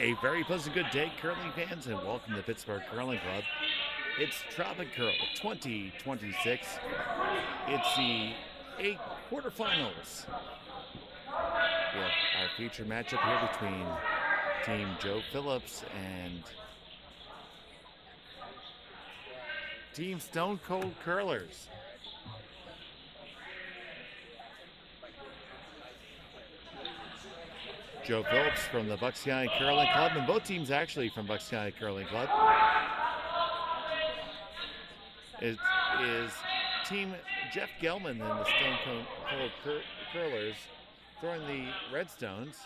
A very pleasant good day, curling fans, and welcome to Pittsburgh Curling Club. It's TropiCurl 2026. It's the 8 quarterfinals. We have our feature matchup here between Team Joe Phillips and Team Stone Cold Curlers. Joe Phillips from the Bucks County Curling Club, and both teams actually from Bucks County Curling Club. It is Team Jeff Gelman and the Stone Cold Curlers throwing the Redstones.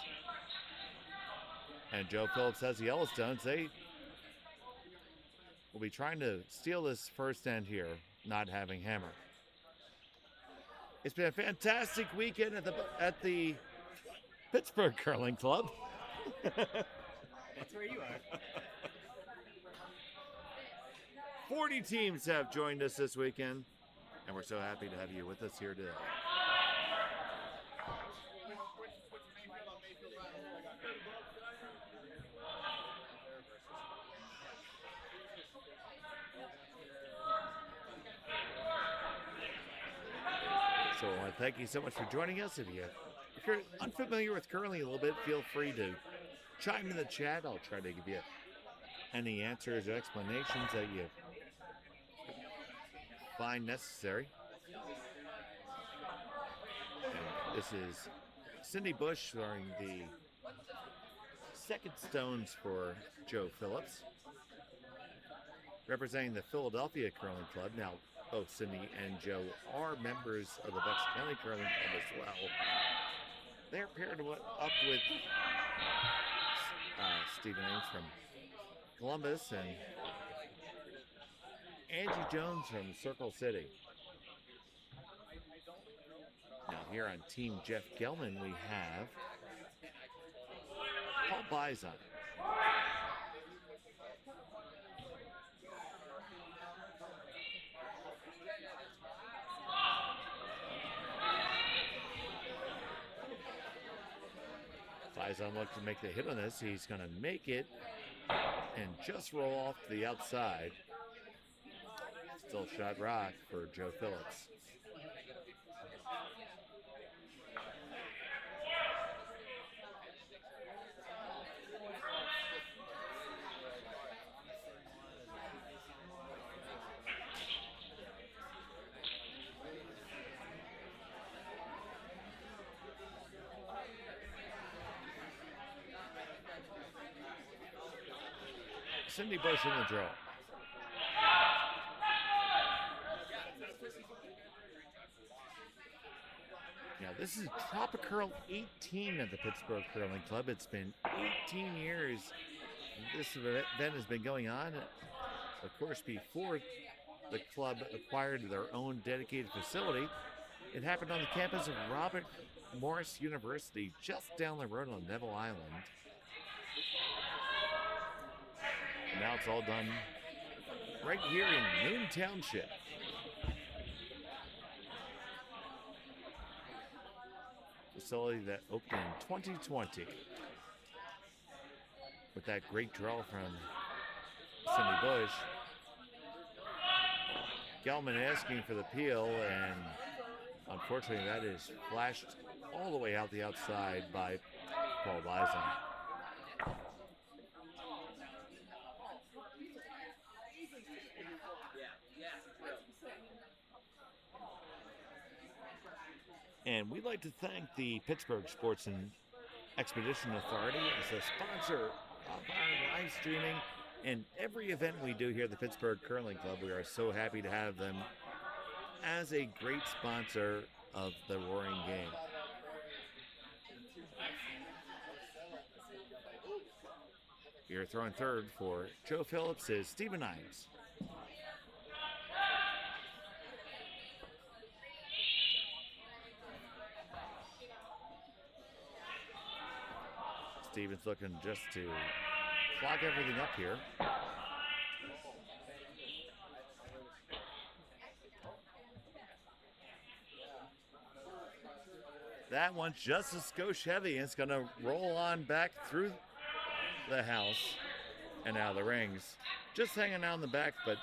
And Joe Phillips has the Yellowstones. They will be trying to steal this first end here, not having hammer. It's been a fantastic weekend at the Pittsburgh Curling Club. That's where you are. 40 teams have joined us this weekend, and we're so happy to have you with us here today. So I want to thank you so much for joining us. If you're unfamiliar with curling a little bit, feel free to chime in the chat. I'll try to give you any answers or explanations that you find necessary. And this is Cindy Bush throwing the second stones for Joe Phillips, representing the Philadelphia Curling Club. Now, both Cindy and Joe are members of the Bucks County Curling Club as well. They're paired up with Stephen Ames from Columbus and Angie Jones from Circle City. Now here on Team Jeff Gelman we have Paul Bison. Bison looks to make the hit on this. He's going to make it and just roll off to the outside. Still shot rock for Joe Phillips. Cindy Bush in the draw. Now this is TropiCurl 18 at the Pittsburgh Curling Club. It's been 18 years this event has been going on. Of course, before the club acquired their own dedicated facility, it happened on the campus of Robert Morris University, just down the road on Neville Island. And now it's all done right here in Moon Township. Facility that opened in 2020. With that great draw from Cindy Bush. Gelman asking for the peel, and unfortunately that is flashed all the way out the outside by Paul Bison. And we'd like to thank the Pittsburgh Sports and Expedition Authority as a sponsor of our live streaming and every event we do here at the Pittsburgh Curling Club. We are so happy to have them as a great sponsor of the Roaring Game. Here throwing third for Joe Phillips is Stephen Imes. Steven's looking just to clog everything up here. That one's just a skosh heavy, and it's going to roll on back through the house and out of the rings. Just hanging out in the back, but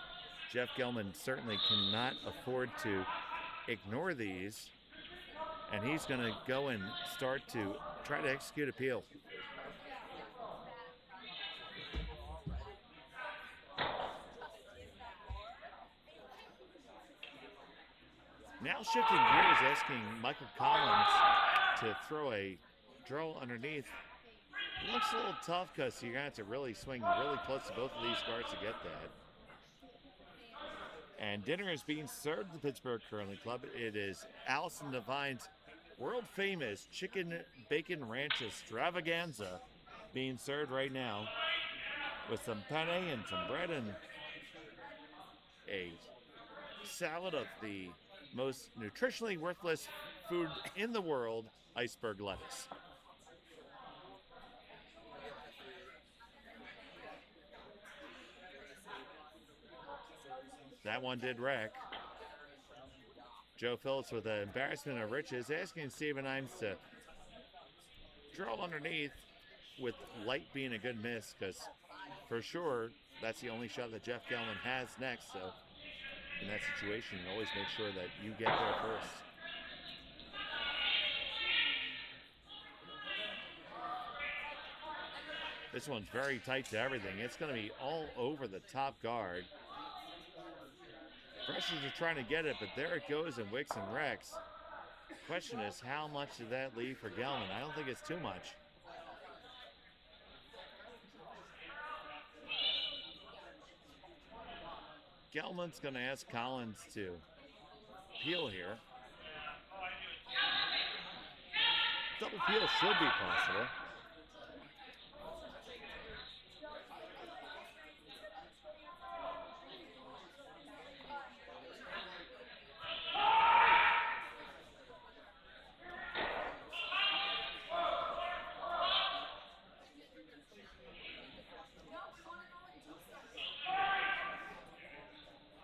Jeff Gelman certainly cannot afford to ignore these. And he's going to go and start to try to execute appeal. Now shifting gears, asking Michael Collins to throw a drill underneath. It looks a little tough because you're going to have to really swing really close to both of these guards to get that. And dinner is being served at the Pittsburgh Curling Club. It is Allison Devine's world famous chicken bacon ranch extravaganza being served right now with some penne and some bread and a salad of the most nutritionally worthless food in the world, iceberg lettuce. That one did wreck. Joe Phillips with an embarrassment of riches, asking Steven Imes to drill underneath with light being a good miss, because for sure that's the only shot that Jeff Gelman has next. So in that situation, always make sure that you get there first. This one's very tight to everything. It's going to be all over the top guard. Russians are trying to get it, but there it goes and wicks and wrecks. Question is, how much did that leave for Gelman? I don't think it's too much. Gelman's going to ask Collins to peel here. Double peel should be possible.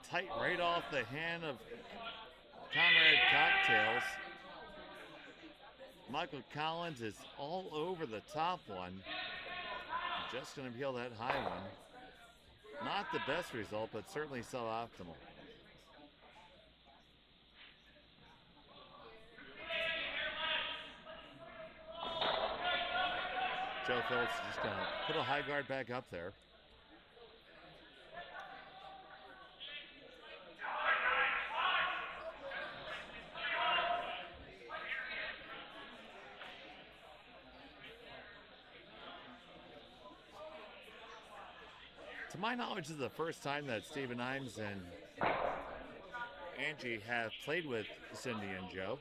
Tight right off the hand of Comrade Cocktails. Michael Collins is all over the top one. Just going to peel that high one. Not the best result, but certainly suboptimal. Joe Phillips is just going to put a high guard back up there. To my knowledge, this is the first time that Steven Imes and Angie have played with Cindy and Joe.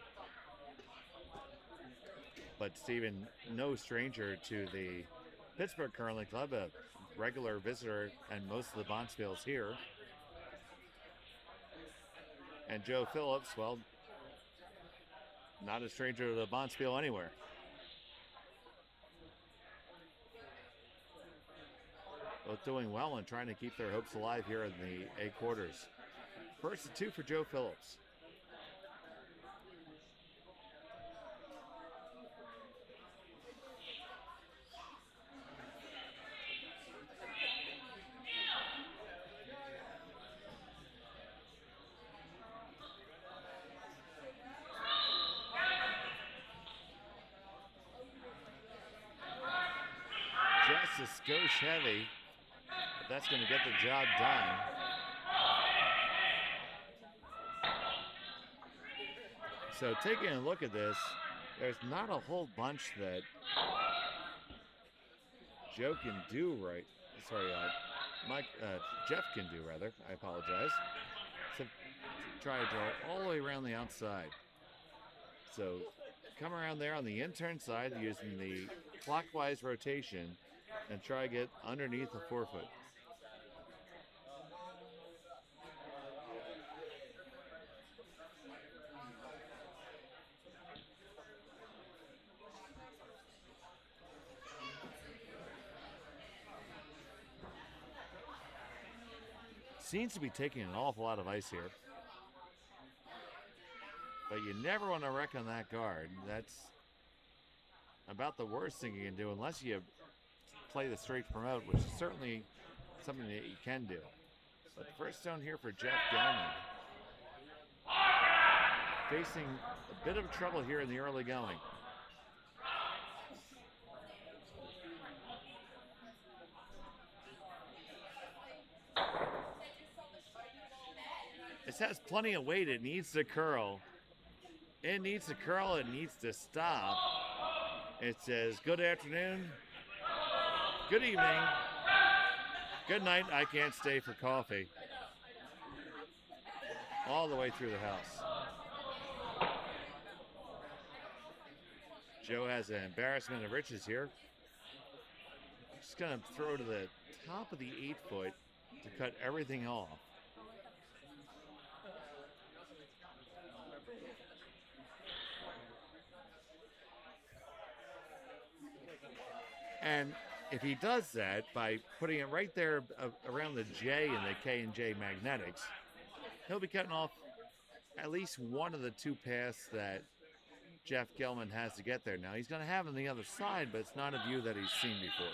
But Steven, no stranger to the Pittsburgh Curling Club, a regular visitor and most of the Bonspiels here. And Joe Phillips, well, not a stranger to the Bonspiel anywhere. Both doing well and trying to keep their hopes alive here in the A quarters. First and two for Joe Phillips. Just a skosh heavy. That's going to get the job done. So taking a look at this, there's not a whole bunch that Joe can do right. Sorry, Jeff can do rather. I apologize. So try to draw all the way around the outside. So come around there on the intern side using the clockwise rotation and try to get underneath the forefoot. Seems to be taking an awful lot of ice here. But you never want to wreck on that guard. That's about the worst thing you can do unless you play the straight promote, which is certainly something that you can do. But the first stone here for Jeff Gelman. Facing a bit of trouble here in the early going. This has plenty of weight. It needs to curl. It needs to curl. It needs to stop. It says, good afternoon, good evening, good night, I can't stay for coffee. All the way through the house. Joe has an embarrassment of riches here. Just going to throw to the top of the 8-foot to cut everything off. And if he does that by putting it right there around the J in the K and J magnetics, he'll be cutting off at least one of the two paths that Jeff Gelman has to get there. Now, he's going to have on the other side, but it's not a view that he's seen before.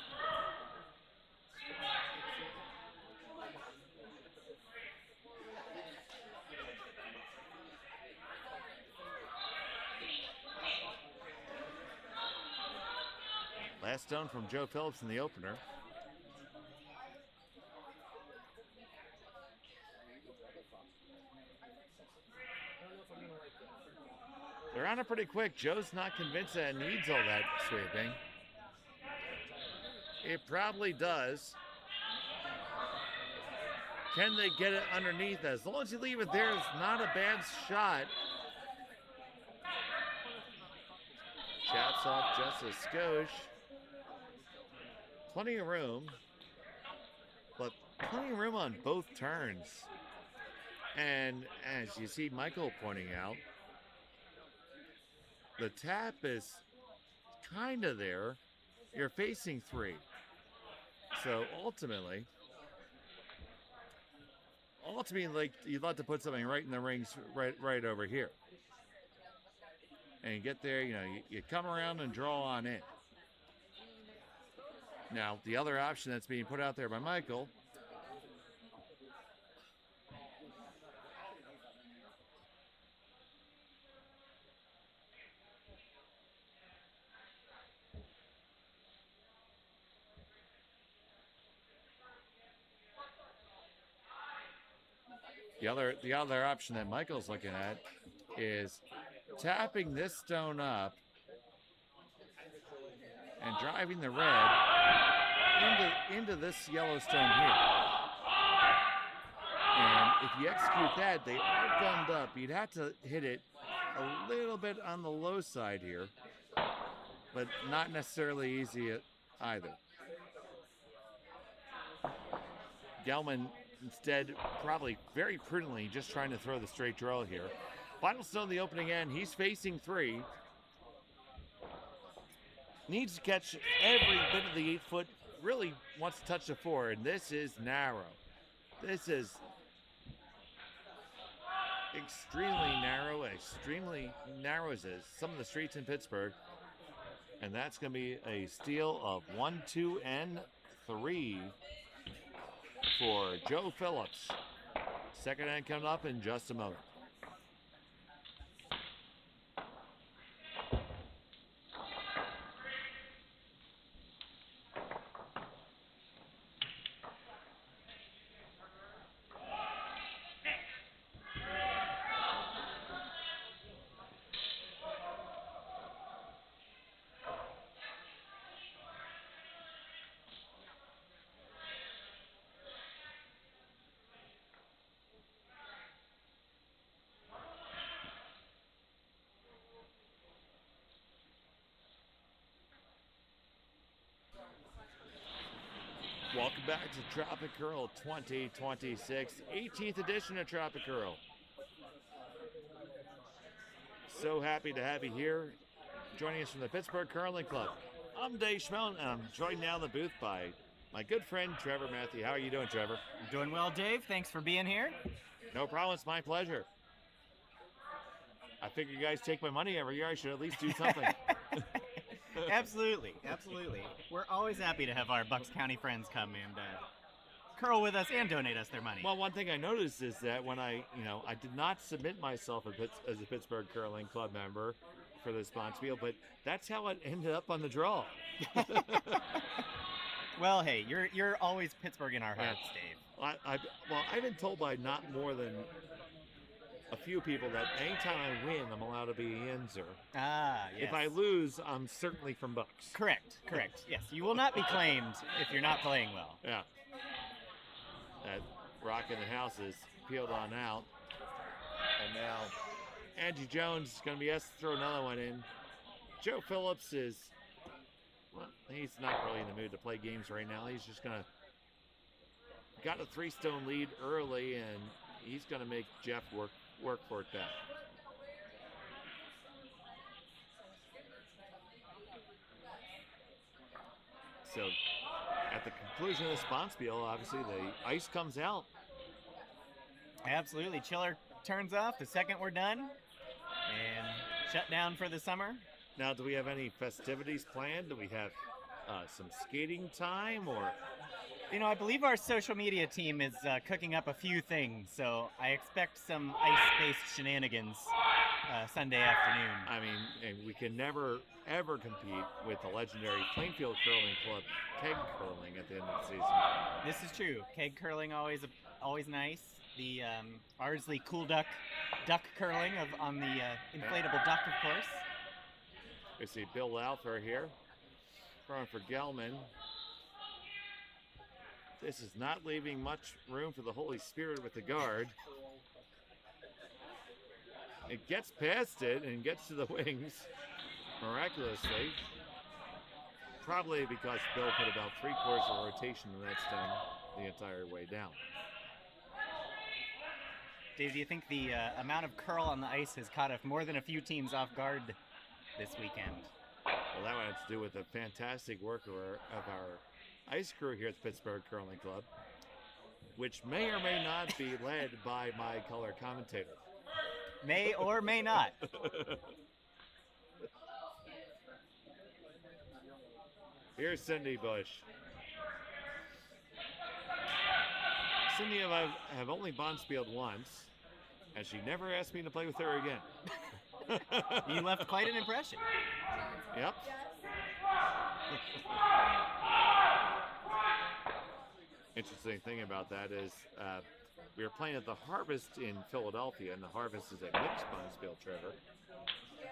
Last stone from Joe Phillips in the opener. They're on it pretty quick. Joe's not convinced that it needs all that sweeping. It probably does. Can they get it underneath? As long as you leave it there, it's not a bad shot. Chaps off just a skosh. Plenty of room, but plenty of room on both turns. And as you see Michael pointing out, the tap is kind of there. You're facing 3. So ultimately, like, you'd like to put something right in the rings, right over here. And you get there, you know, you come around and draw on in. Now, the other option that's being put out there by Michael the other option that Michael's looking at is tapping this stone up and driving the red into this yellow stone here. And if you execute that, they are gummed up. You'd have to hit it a little bit on the low side here, but not necessarily easy either. Gelman instead probably very prudently just trying to throw the straight draw here. Final stone in the opening end. He's facing 3. Needs to catch every bit of the 8-foot. Really wants to touch the 4, and this is narrow. This is extremely narrow as some of the streets in Pittsburgh. And that's going to be a steal of 1, 2, and 3 for Joe Phillips. Second end coming up in just a moment. Welcome back to TropiCurl 2026, 18th edition of TropiCurl. So happy to have you here, joining us from the Pittsburgh Curling Club. I'm Dave Schmellen, and I'm joined now in the booth by my good friend Trevor Matthew. How are you doing, Trevor? I'm doing well, Dave. Thanks for being here. No problem. It's my pleasure. I figure you guys take my money every year. I should at least do something. Absolutely, absolutely. We're always happy to have our Bucks County friends come and curl with us and donate us their money. Well, one thing I noticed is that when I did not submit myself as a Pittsburgh Curling Club member for this Bonspiel, but that's how it ended up on the draw. Well, hey, you're always Pittsburgh in our hearts, Dave. I've been told by not more than a few people that anytime I win, I'm allowed to be a Yinzer. Ah, yes. If I lose, I'm certainly from Bucks. Correct. Yes, you will not be claimed if you're not playing well. Yeah. That rock in the house is peeled on out. And now Angie Jones is going to be asked to throw another one in. Joe Phillips he's not really in the mood to play games right now. He's just going to got a 3-stone lead early, and he's going to make Jeff work for it back. So at the conclusion of this Bonspiel, obviously the ice comes out. Absolutely. Chiller turns off the second we're done and shut down for the summer. Now, do we have any festivities planned? Do we have some skating time, or? I believe our social media team is cooking up a few things, so I expect some ice-based shenanigans Sunday afternoon. I mean, we can never, ever compete with the legendary Plainfield Curling Club keg curling at the end of the season. This is true. Keg curling always nice. The Ardsley Cool Duck curling on the inflatable duck, of course. We see Bill Lowther here, throwing for Gelman. This is not leaving much room for the Holy Spirit with the guard. It gets past it and gets to the wings miraculously. Probably because Bill put about 3/4 of rotation in that stone the entire way down. Dave, do you think the amount of curl on the ice has caught more than a few teams off guard this weekend? Well, that one has to do with the fantastic work of our ice crew here at the Pittsburgh Curling Club, which may or may not be led by my color commentator. May or may not. Here's Cindy Bush. Cindy and I have only Bonspieled once, and she never asked me to play with her again. You left quite an impression. Yep. Interesting thing about that is we were playing at the Harvest in Philadelphia, and the Harvest is a mixed Bonspiel, Trevor.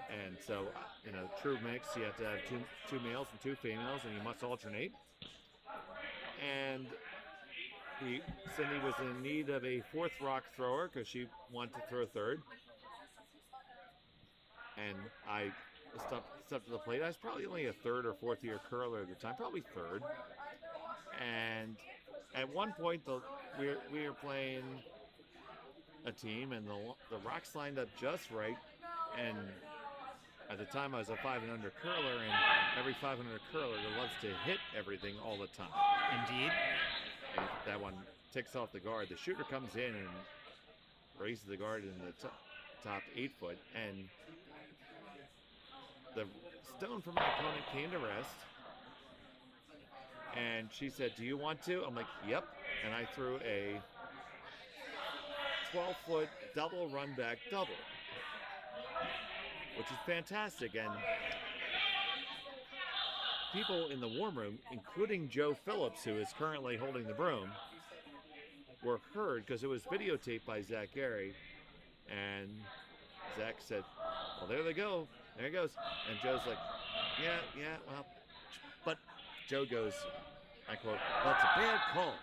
And so, in a true mix, you have to have two males and two females, and you must alternate. And Cindy was in need of a fourth rock thrower because she wanted to throw third. And I stepped to the plate. I was probably only a third or fourth year curler at the time, probably third. And at one point, we were playing a team, and the rocks lined up just right. And at the time, I was a 5 and under curler, and every 5 and under curler loves to hit everything all the time. Indeed. And that one ticks off the guard. The shooter comes in and raises the guard in the top 8 foot, and the stone from my opponent came to rest. And she said, "Do you want to?" I'm like, "Yep." And I threw a 12-foot double run back double, which is fantastic. And people in the warm room, including Joe Phillips, who is currently holding the broom, were heard because it was videotaped by Zach Gary. And Zach said, "Well, there they go. There it goes." And Joe's like, yeah, well. But Joe goes, I quote, "That's a bad call."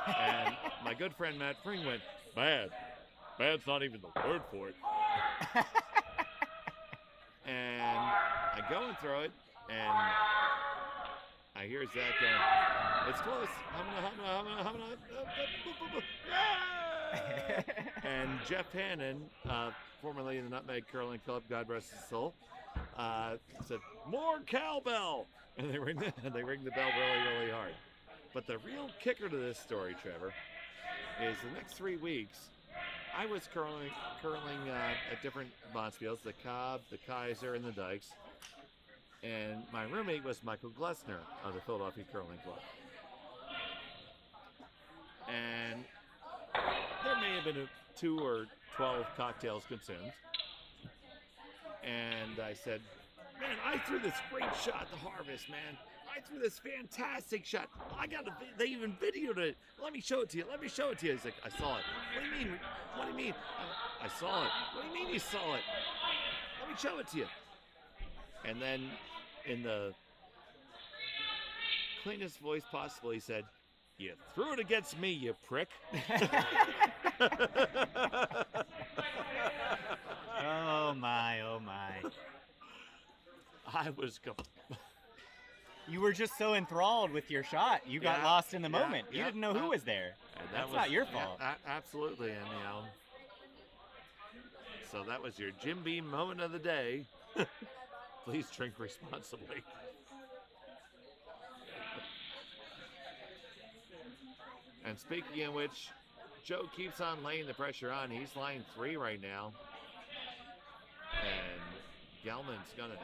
And my good friend Matt Fring went, "Bad. Bad's not even the word for it." And I go and throw it, and I hear Zach going, "It's close. And Jeff Hannon, formerly in the Nutmeg Curling Club, God rest his soul, said, "More cowbell!" And they ring the bell really, really hard. But the real kicker to this story, Trevor, is the next 3 weeks, I was curling at different Bonspiels, the Cobb, the Kaiser, and the Dykes. And my roommate was Michael Glessner of the Philadelphia Curling Club. And there may have been 2 or 12 cocktails consumed. And I said, man, I threw this great shot at the Harvest, man. I threw this fantastic shot. They even videoed it. Let me show it to you. Let me show it to you. He's like, I saw it. What do you mean? What do you mean? I saw it. What do you mean you saw it? Let me show it to you. And then in the cleanest voice possible, he said, you threw it against me, you prick. Oh my, oh my. I was You were just so enthralled with your shot. You got lost in the moment. You didn't know who was there. That's not your fault. Absolutely. And, so that was your Jim Beam moment of the day. Please drink responsibly. And speaking of which, Joe keeps on laying the pressure on. He's line 3 right now. And Gelman's going to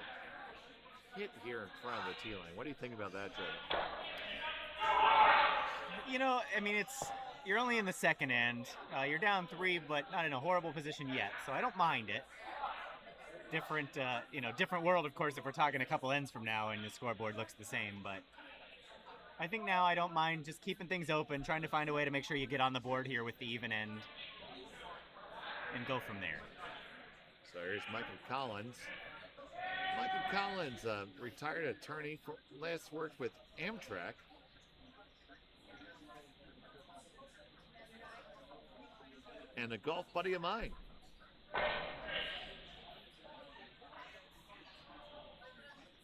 hit here in front of the tee line. What do you think about that, Joe? You're only in the second end. You're down 3, but not in a horrible position yet, so I don't mind it. Different world, of course, if we're talking a couple ends from now and the scoreboard looks the same, but I think now I don't mind just keeping things open, trying to find a way to make sure you get on the board here with the even end and go from there. So here's Michael Collins. Michael Collins, retired attorney, last worked with Amtrak. And a golf buddy of mine.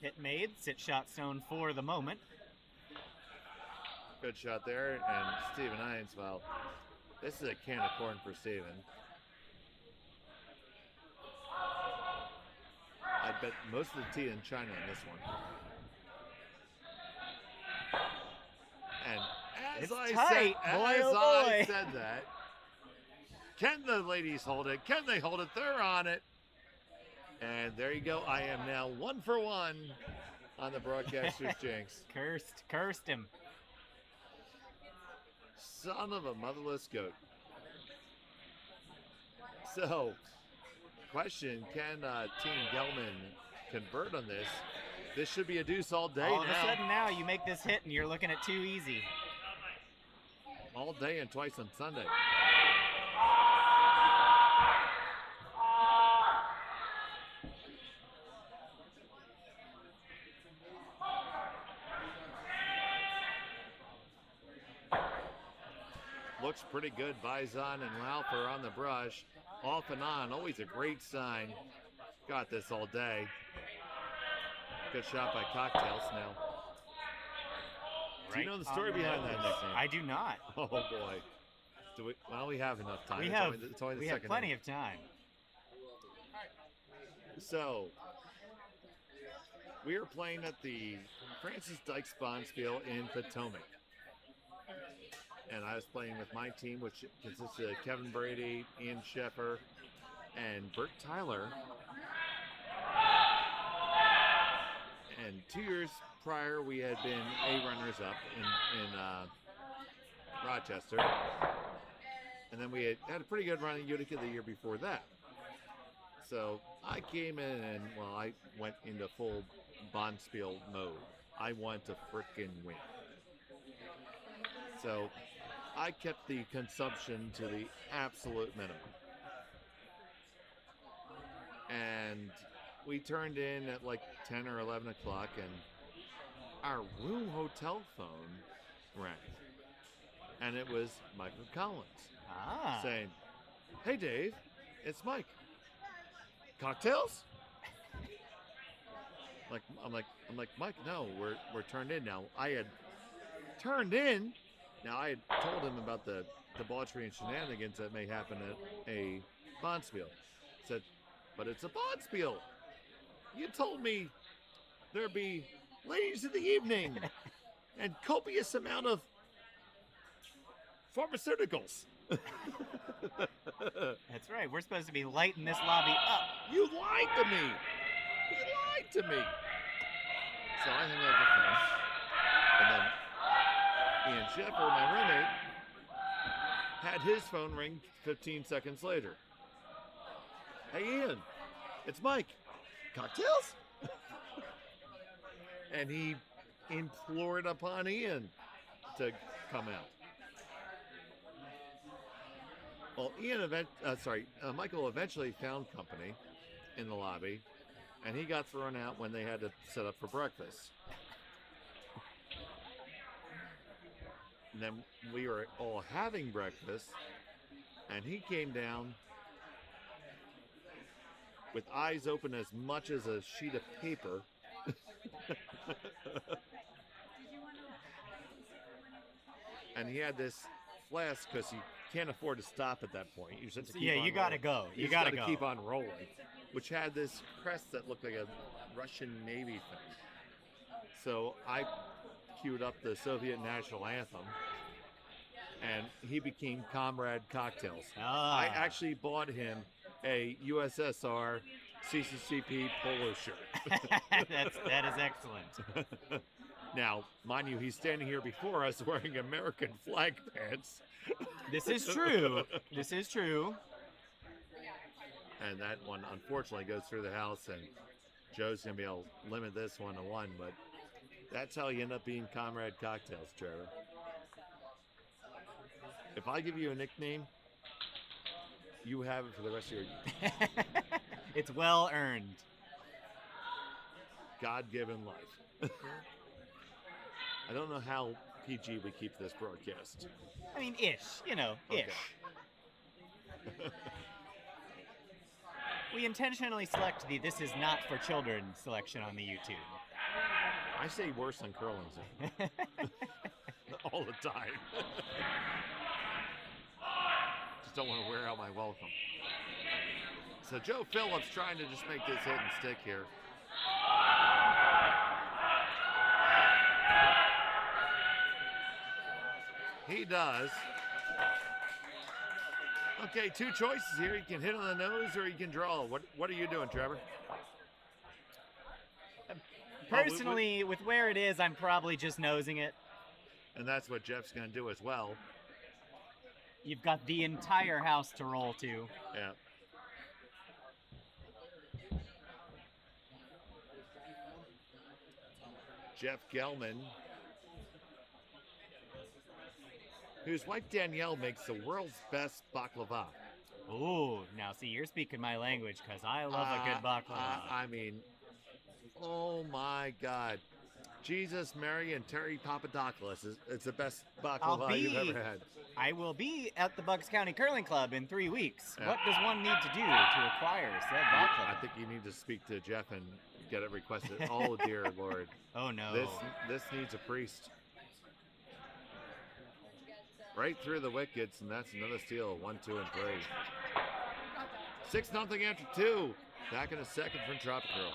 Hit made, sit shot zone for the moment. Good shot there, and Stephen Hines, well, this is a can of corn for Stephen. I bet most of the tea in China in this one. And as I said that, can the ladies hold it? Can they hold it? They're on it. And there you go. I am now 1 for 1 on the broadcaster's jinx. Cursed him. Son of a motherless goat. So, question, can Team Gelman convert on this? This should be a deuce all day now. All of a sudden now you make this hit and you're looking at too easy. All day and twice on Sunday. Looks pretty good. Bison and Laufer on the brush. Off and on. Always a great sign. Got this all day. Good shot by Cocktails now. Do you know the story behind that nickname? I do not. Oh, boy. Well, we have enough time. We have plenty of time. So, we are playing at the Francis Dykes Bonspiel in Potomac. And I was playing with my team, which consists of Kevin Brady, Ian Sheffer, and Bert Tyler. And 2 years prior, we had been A runners-up in Rochester. And then we had a pretty good run in Utica the year before that. So I came in and, I went into full Bonspiel mode. I want to frickin' win. So I kept the consumption to the absolute minimum. And we turned in at like 10 or 11 o'clock, and our room hotel phone rang. And it was Michael Collins saying, "Hey Dave, it's Mike. Cocktails?" I'm like, Mike, no, we're turned in now. I had turned in. Now, I had told him about the debauchery and shenanigans that may happen at a Bonspiel. Said, but it's a Bonspiel. You told me there'd be ladies in the evening and copious amount of pharmaceuticals. That's right. We're supposed to be lighting this lobby up. You lied to me. You lied to me. So I hung up the phone, and then Ian Sheffer, my roommate, had his phone ring 15 seconds later. Hey Ian, it's Mike. Cocktails? And he implored upon Ian to come out. Well, Michael eventually found company in the lobby, and he got thrown out when they had to set up for breakfast. And then we were all having breakfast, and he came down with eyes open as much as a sheet of paper. And he had this flask because he can't afford to stop at that point. You just have to keep on you gotta rolling. go. You gotta go. Keep on rolling, which had this crest that looked like a Russian Navy thing. So I queued up the Soviet national anthem, and he became Comrade Cocktails. I actually bought him a USSR CCCP polo shirt. that is excellent. Now, mind you, he's standing here before us wearing American flag pants. This is true. This is true. And that one, unfortunately, goes through the house, and Joe's going to be able to limit this one to one, but that's how you end up being Comrade Cocktails, Trevor. If I give you a nickname, you have it for the rest of your It's well earned. God-given life. I don't know how PG we keep this broadcast. I mean, ish. Okay. Ish. We intentionally select the "This is not for children" selection on the YouTube. I say worse than curling all the time. Just don't want to wear out my welcome. So Joe Phillips trying to just make this hit and stick here. He does. Okay, two choices here. You can hit on the nose or you can draw. What are you doing, Trevor? Personally, with where it is, I'm probably just nosing it. And that's what Jeff's going to do as well. You've got the entire house to roll to. Yeah. Jeff Gelman, whose wife Danielle makes the world's best baklava. Ooh, now see, you're speaking my language because I love a good baklava. I mean, oh my God. Jesus, Mary, and Terry Papadopoulos. It's the best baklava you've ever had. I will be at the Bucks County Curling Club in 3 weeks. Yeah. What does one need to do to acquire said baklava? I think you need to speak to Jeff and get it requested. Oh, dear Lord. Oh, no. This needs a priest. Right through the wickets, and that's another steal. 1, 2, and 3. 6-0 after 2. Back in a second from TropiCurl.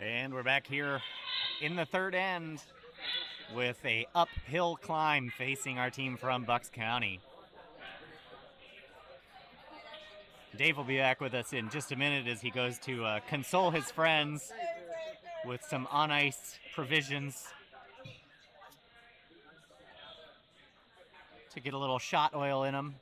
And we're back here in the third end with a uphill climb facing our team from Bucks County. Dave will be back with us in just a minute as he goes to console his friends with some on-ice provisions to get a little shot oil in them.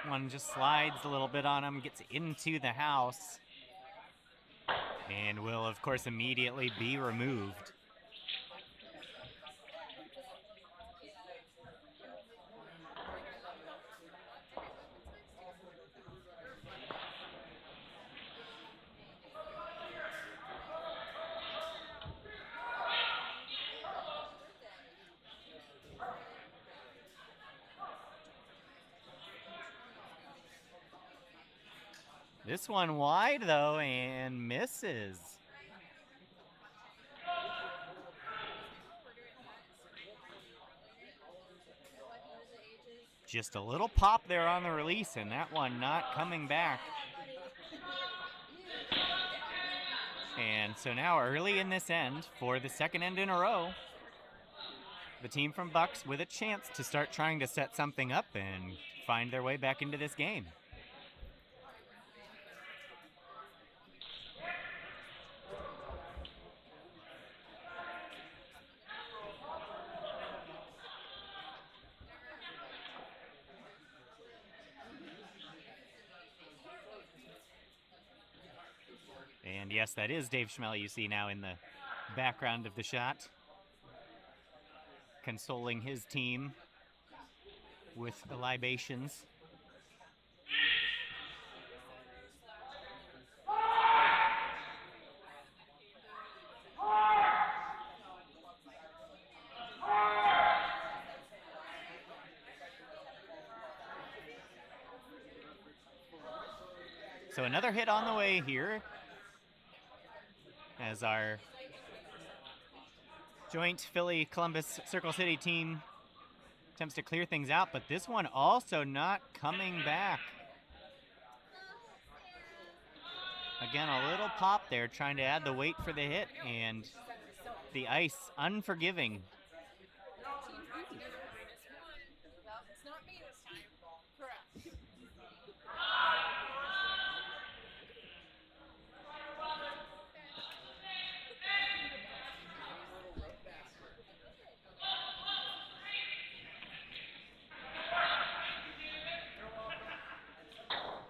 one just slides a little bit on him, gets into the house, and will, of course, immediately be removed. This one wide, though, and misses. Just a little pop there on the release, and that one not coming back. And so now early in this end, for the second end in a row, the team from Bucks with a chance to start trying to set something up and find their way back into this game. And yes, that is Dave Schmel you see now in the background of the shot, consoling his team with the libations. So another hit on the way here, as our joint Philly-Columbus Circle City team attempts to clear things out, but this one also not coming back. Again, a little pop there, trying to add the weight for the hit, and the ice unforgiving.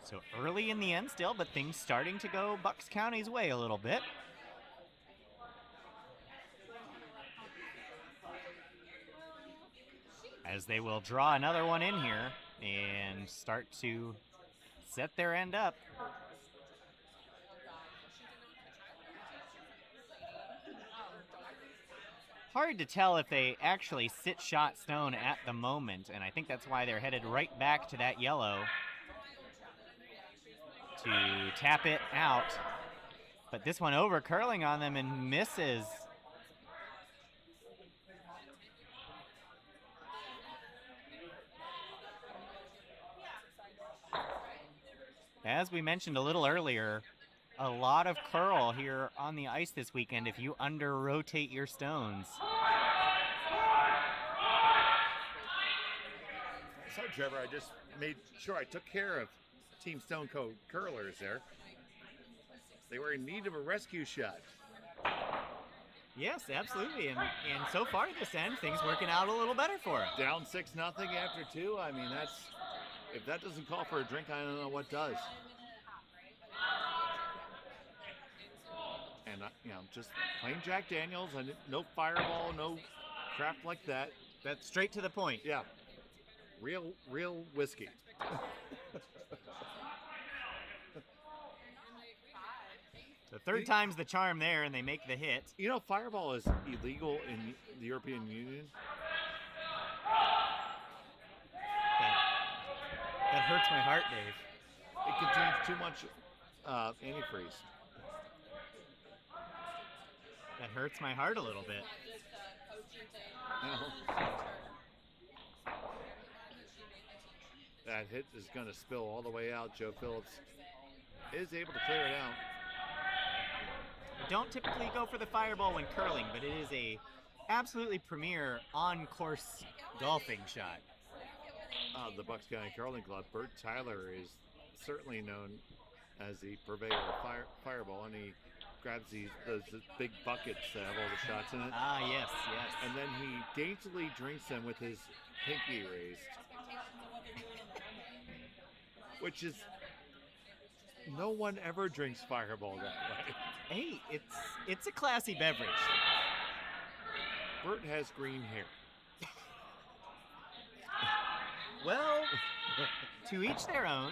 So early in the end still, but things starting to go Bucks County's way a little bit. As they will draw another one in here and start to set their end up. Hard to tell if they actually sit shot stone at the moment, and I think that's why they're headed right back to that yellow to tap it out. But this one over curling on them and misses. As we mentioned a little earlier, a lot of curl here on the ice this weekend if you under-rotate your stones. So, Trevor, I just made sure I took care of Team Stone Cold curlers there. They were in need of a rescue shot. Yes, absolutely, and so far this end, things working out a little better for them. Down 6-0 after 2. I mean, that's, if that doesn't call for a drink, I don't know what does. And just plain Jack Daniels, and no Fireball, no crap like that. That's straight to the point. Yeah, real whiskey. The third time's the charm there, and they make the hit. You know, Fireball is illegal in the European Union. That hurts my heart, Dave. It contains too much antifreeze. That hurts my heart a little bit. That hit is going to spill all the way out. Joe Phillips is able to clear it out. I don't typically go for the Fireball when curling, but it is a absolutely premier on-course golfing shot. The Bucks County Curling Club, Bert Tyler is certainly known as the purveyor of Fireball, and he grabs those big buckets that have all the shots in it. Ah, yes. And then he daintily drinks them with his pinky raised. which is no one ever drinks Fireball that way. Hey, it's a classy beverage. Bert has green hair. Well, to each their own.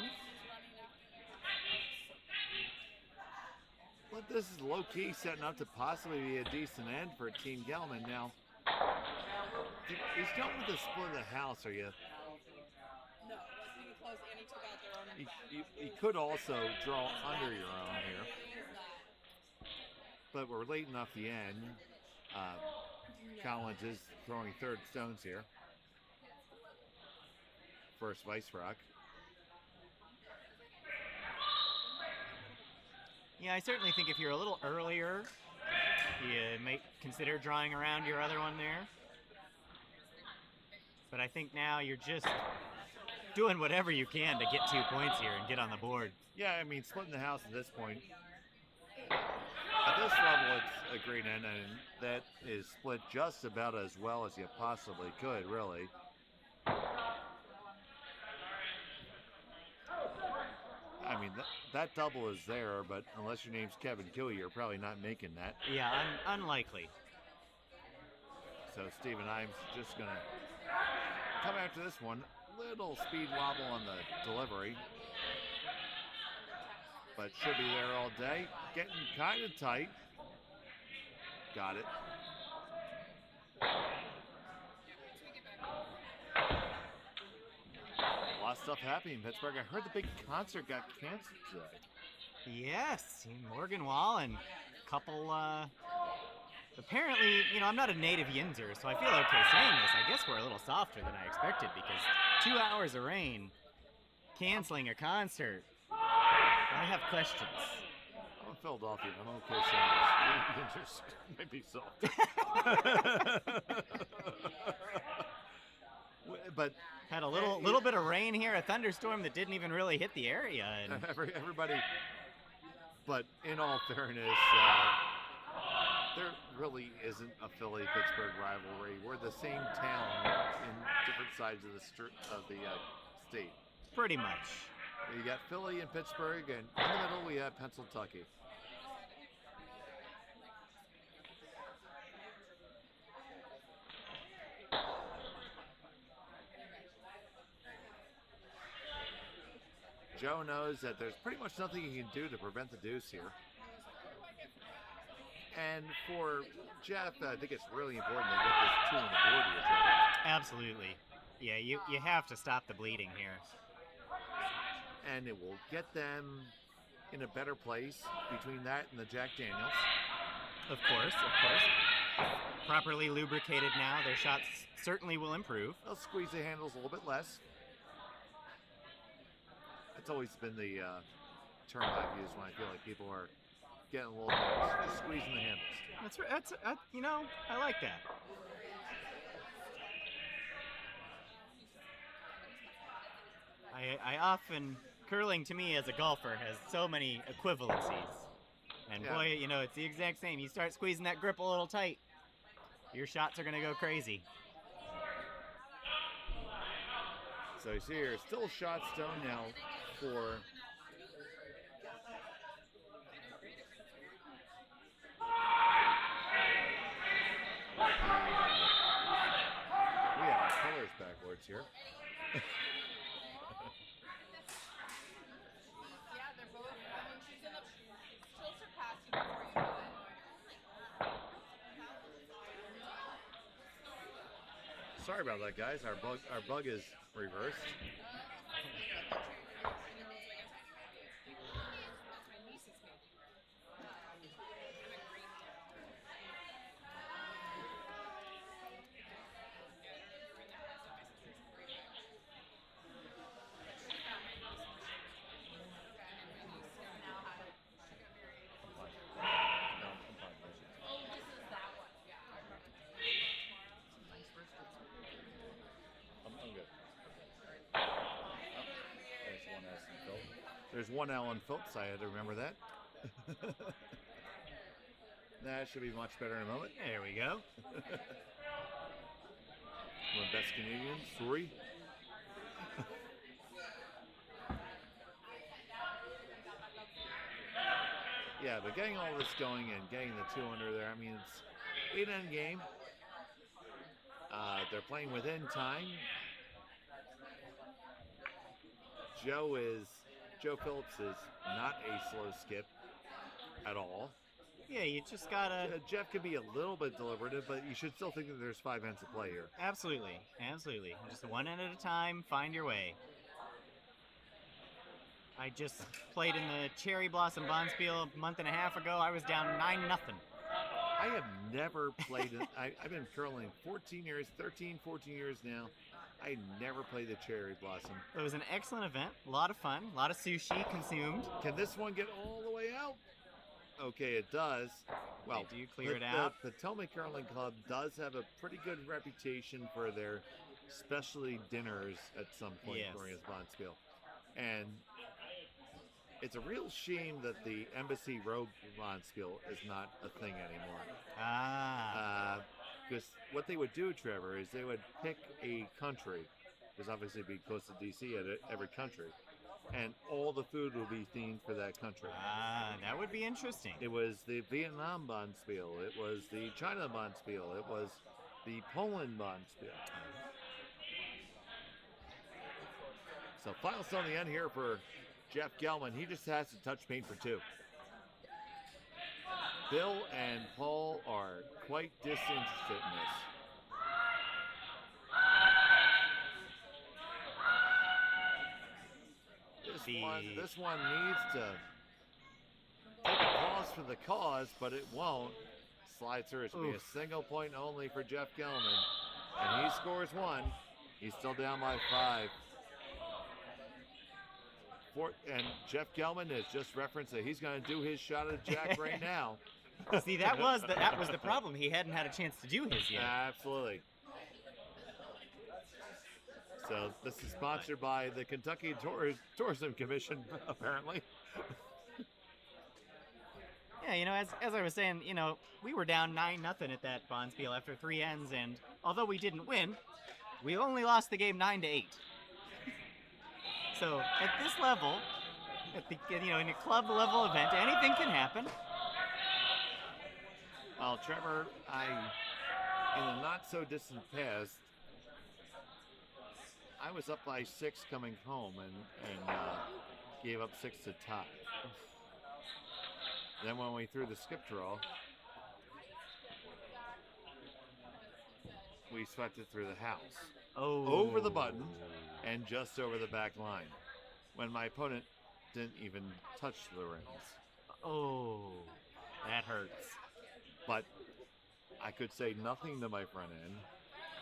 But this is low-key setting up to possibly be a decent end for Team Gelman. Now, he's going with the split of the house, are you? No, he can close and he took out their own. You could also draw under your own here. But we're late enough the end. Collins is throwing third stones here. First Vice Rock. Yeah, I certainly think if you're a little earlier, you might consider drawing around your other one there. But I think now you're just doing whatever you can to get 2 points here and get on the board. Yeah, I mean, splitting the house at this point. At this level, it's a great end, and that is split just about as well as you possibly could, really. I mean, that double is there, but unless your name's Kevin Killy, you're probably not making that. Yeah, unlikely. So Stephen Imes just going to come after this one. Little speed wobble on the delivery. But should be there all day. Getting kind of tight. Got it. A lot of stuff happening in Pittsburgh. I heard the big concert got canceled today. Yes, Morgan Wall and a couple, apparently, I'm not a native Yinzer, so I feel okay saying this. I guess we're a little softer than I expected because 2 hours of rain, canceling a concert. I have questions. I'm in Philadelphia. I'm okay saying this. Yinzers might be soft. But had a little bit of rain here, a thunderstorm that didn't even really hit the area. And everybody. But in all fairness, there really isn't a Philly-Pittsburgh rivalry. We're the same town in different sides of the state. Pretty much. You got Philly and Pittsburgh, and in the middle we have Pennsylvania. Joe knows that there's pretty much nothing he can do to prevent the deuce here. And for Jeff, I think it's really important to get this 2 on the board here, Joe. Absolutely. Yeah, you have to stop the bleeding here. And it will get them in a better place between that and the Jack Daniels. Of course. Properly lubricated now, their shots certainly will improve. They'll squeeze the handles a little bit less. It's always been the term I've used when I feel like people are getting a little nervous, just squeezing the handles. That's right. I like that. I often, curling to me as a golfer has so many equivalencies. And Yeah. boy, it's the exact same. You start squeezing that grip a little tight, your shots are going to go crazy. So you see here, still shot stone now for we have our colors backwards here. Yeah, they're both. I mean, she's gonna she'll surpass you before you know it. Sorry about that, guys. Our bug is reversed. There's one Alan Phillips. I had to remember that. That should be much better in a moment. There we go. One best Canadian, 3. Yeah, but getting all this going and getting the 200 there, I mean, it's 8-end game. They're playing within time. Joe Phillips is not a slow skip at all. Yeah, you just gotta. Jeff could be a little bit deliberative, but you should still think that there's 5 ends to play here. Absolutely. Just one end at a time, find your way. I just played in the Cherry Blossom Bonspiel a month and a half ago. I was down 9-0. I have never played it. I've been curling 14 years, 14 years now. I never played the Cherry Blossom. It was an excellent event, a lot of fun, a lot of sushi consumed. Can this one get all the way out? Okay, it does. Well, do you clear it out? The Potomac Curling Club does have a pretty good reputation for their specialty dinners at some point during its Bonspiel. And it's a real shame that the Embassy Road Bonspiel is not a thing anymore. Because what they would do, Trevor, is they would pick a country, because obviously it'd be close to D.C. at every country, and all the food would be themed for that country. That would be interesting. It was the Vietnam Bonspiel. It was the China Bonspiel. It was the Poland Bonspiel. So final stone on the end here for Jeff Gelman. He just has to touch paint for 2. Bill and Paul are quite disinterested in this. This one needs to take a pause for the cause, but it won't. Slide through. It's going to be a single point only for Jeff Gelman. And he scores 1. He's still down by 5. And Jeff Gelman has just referenced that he's going to do his shot at Jack right now. See, that was the problem. He hadn't had a chance to do his yet. Absolutely. So this is sponsored by the Kentucky Tourism Commission, apparently. Yeah, as I was saying, we were down 9-0 at that Bonspiel after 3 ends, and although we didn't win, we only lost the game 9-8. So at this level, in a club level event, anything can happen. Well, Trevor, in the not so distant past, I was up by 6 coming home and gave up 6 to tie. Then when we threw the skip draw, we swept it through the house. Over the button and just over the back line when my opponent didn't even touch the rings. Oh, that hurts. But I could say nothing to my front end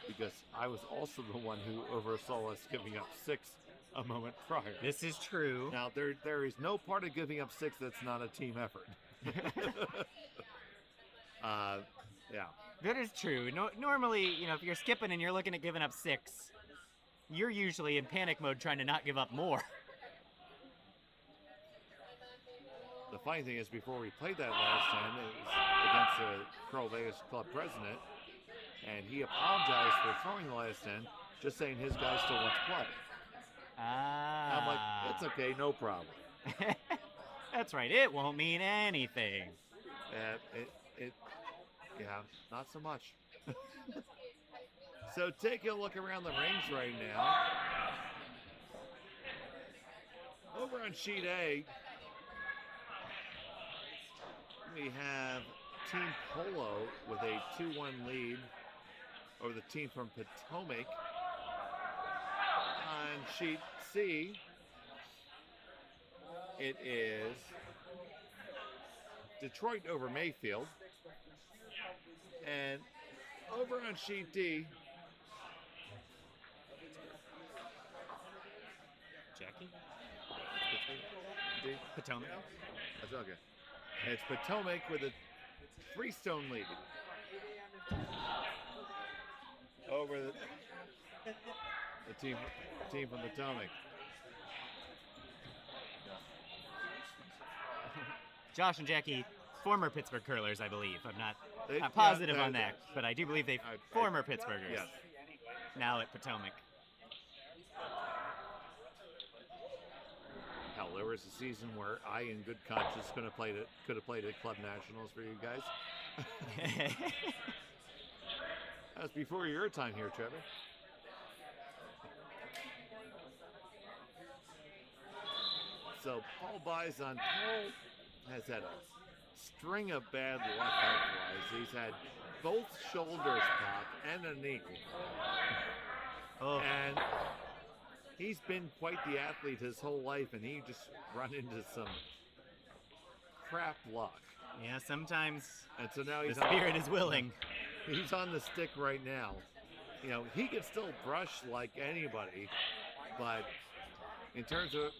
because I was also the one who oversaw us giving up 6 a moment prior. This is true. Now, there is no part of giving up 6 that's not a team effort. Yeah. That is true. Normally, if you're skipping and you're looking at giving up 6, you're usually in panic mode trying to not give up more. The funny thing is, before we played that last time, it was against the Curl Vegas Club president, and he apologized for throwing the last end, just saying his guy still wants to play. I'm like, it's okay, no problem. That's right, it won't mean anything. Yeah, not so much. So take a look around the rings right now. Over on sheet A, we have Team Polo with a 2-1 lead over the team from Potomac. On sheet C, it is Detroit over Mayfield. And over on sheet D, Jackie? D? Potomac? That's okay. It's Potomac with a 3-stone lead. Over the team from Potomac. Josh and Jackie, former Pittsburgh curlers, I believe. I'm not positive on that, but I do believe they're former Pittsburghers. Yes. Now at Potomac. Hell, There was a season where I, in good conscience, could have played at Club Nationals for you guys. That was before your time here, Trevor. So Paul buys on. Paul has had a string of bad luck health-wise. He's had both shoulders pop and a knee. Oh. And he's been quite the athlete his whole life, and he just run into some crap luck. Yeah, sometimes And so now the spirit is willing. He's on the stick right now. You know, he can still brush like anybody, but in terms of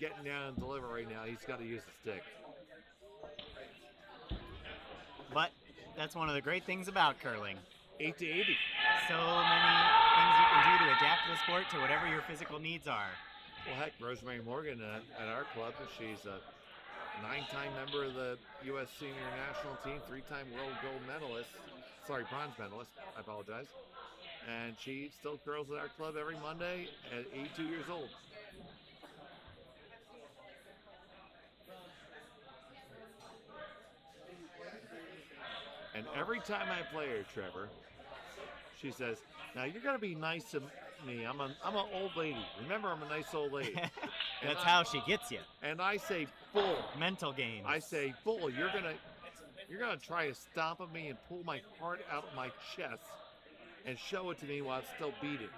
getting down and deliver right now, he's got to use the stick. But that's one of the great things about curling. 8 to 80. So many things you can do to adapt the sport to whatever your physical needs are. Well, heck, Rosemary Morgan at our club, she's a 9-time member of the U.S. Senior National Team, 3-time world gold medalist. Sorry, bronze medalist. I apologize. And she still curls at our club every Monday at 82 years old. And every time I play her, Trevor, she says, "Now you're gonna be nice to me. I'm an old lady. Remember, I'm a nice old lady." That's how she gets you. And I say, "Bull." Mental games. I say, "Bull, you're gonna try to stomp at me and pull my heart out of my chest and show it to me while it's still beating."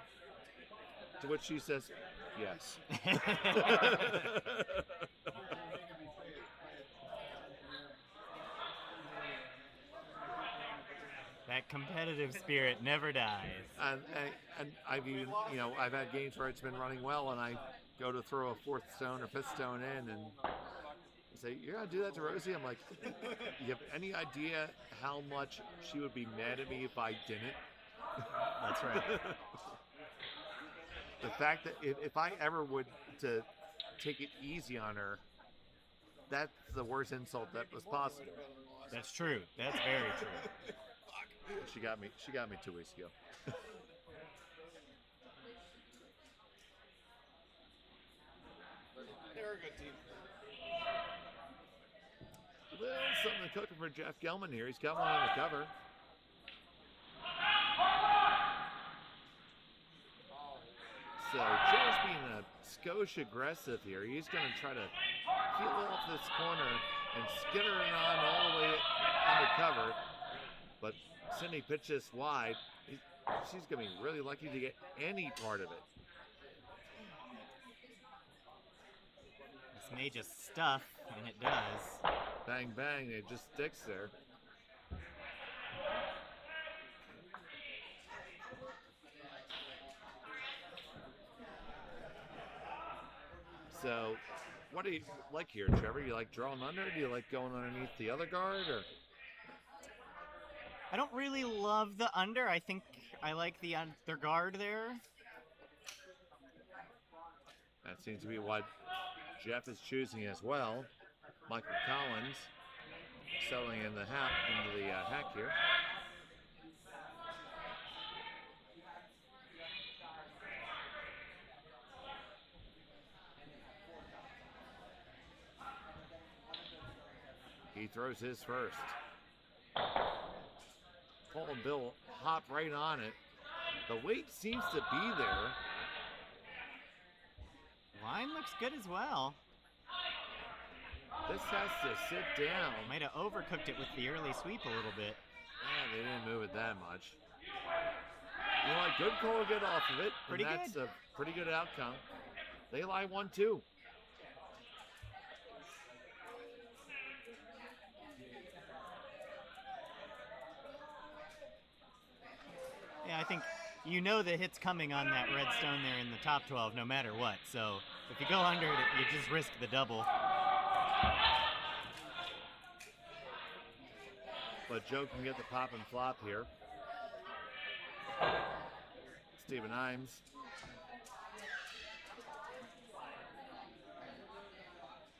To which she says, "Yes." That competitive spirit never dies. And I've even, I've had games where it's been running well, and I go to throw a 4th stone or 5th stone in, and say, "You're gonna do that to Rosie?" I'm like, "You have any idea how much she would be mad at me if I didn't?" That's right. The fact that if I ever would to take it easy on her, that's the worst insult that was possible. That's true. That's very true. She got me 2 weeks ago. They're a good team. Well, something cooking for Jeff Gelman here. He's got one on the cover. So Joe's being a skosh aggressive here. He's going to try to peel off this corner and skitter it on all the way on the cover. But Cindy pitched this wide. She's going to be really lucky to get any part of it. This may just stuff, and it does. Bang, bang. It just sticks there. So, what do you like here, Trevor? You like drawing under? Do you like going underneath the other guard? Or I don't really love the under. I think I like the under guard there. that seems to be what Jeff is choosing as well. Michael Collins settling in the into the hack here. He throws his first. Paul and Bill hop right on it. The weight seems to be there. Line looks good as well. This has to sit down. Might have overcooked it with the early sweep a little bit. Yeah, they didn't move it that much. You know what? Good call to get off of it. Pretty and that's good. a pretty good outcome. They lie 1-2. Yeah, I think you know the hit's coming on that red stone there in the top 12 no matter what. So if you go under it, you just risk the double. But Joe can get the pop and flop here. Stephen Imes.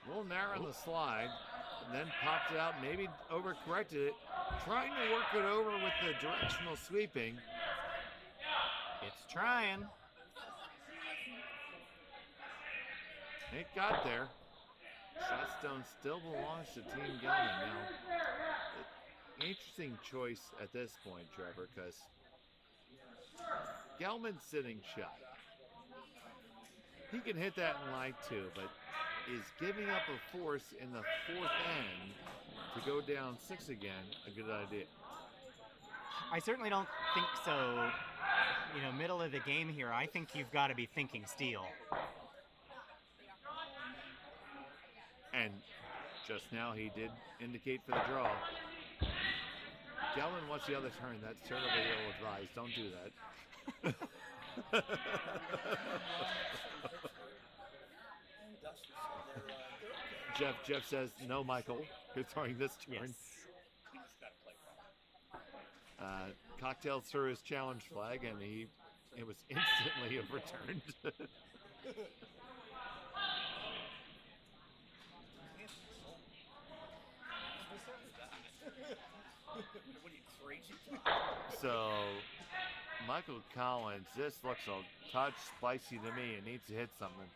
A little narrow on the slide, and then popped it out, maybe overcorrected it, trying to work it over with the directional sweeping. It's trying. It got there. Shotstone still belongs to Team Gelman. Now, interesting choice at this point, Trevor, because Gelman's sitting shot. He can hit that in line 2, but is giving up a force in the 4th end to go down 6 again a good idea? I certainly don't think so. You know, middle of the game here, I think you've got to be thinking steal. And just now he did indicate for the draw. Gelman wants the other turn. That's terribly ill-advised. Don't do that. Jeff says, no, Michael. You're throwing this turn. Yes. Cocktail threw his challenge flag, and it was instantly overturned. So, Michael Collins, this looks a touch spicy to me. It needs to hit something.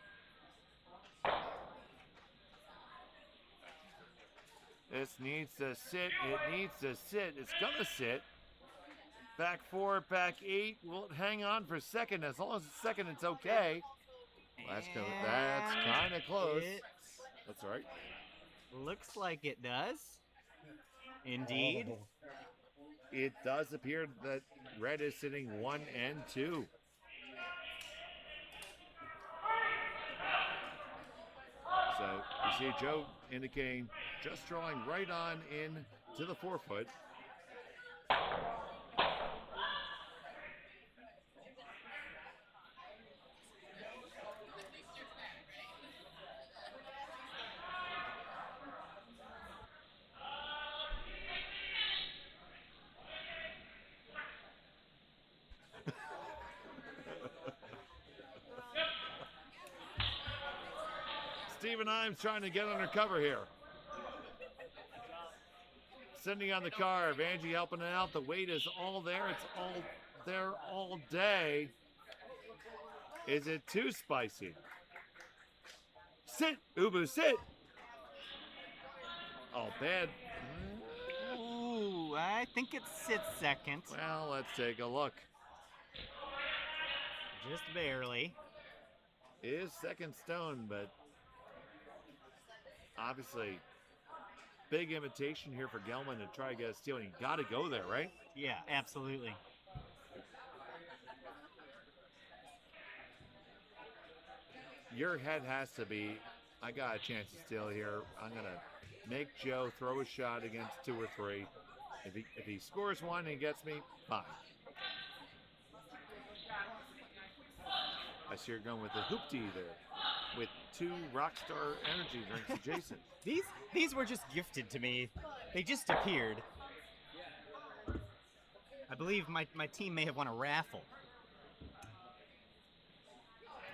This needs to sit. It needs to sit. It's going to sit. Back 4, back 8. Will it hang on for second? As long as it's second, it's okay. That's kind of close. That's all right. Looks like it does. Indeed. It does appear that red is sitting 1 and 2. So you see Joe indicating just drawing right on in to the 4-foot. Stephen Imes trying to get under cover here. Cindy on the carve. Angie helping it out. The weight is all there. It's all there all day. Is it too spicy? Sit, Ubu, sit. Oh, bad. Ooh, I think it sits second. Well, let's take a look. Just barely. It is second stone, but obviously big invitation here for Gelman to try to get a steal, and you got to go there, right? Yeah, absolutely. Your head has to be, I got a chance to steal here. I'm going to make Joe throw a shot against 2 or 3. If he scores 1 and he gets me, fine. I see you're going with the hoopty there, with 2 Rockstar Energy drinks adjacent. These were just gifted to me. They just appeared. I believe my team may have won a raffle.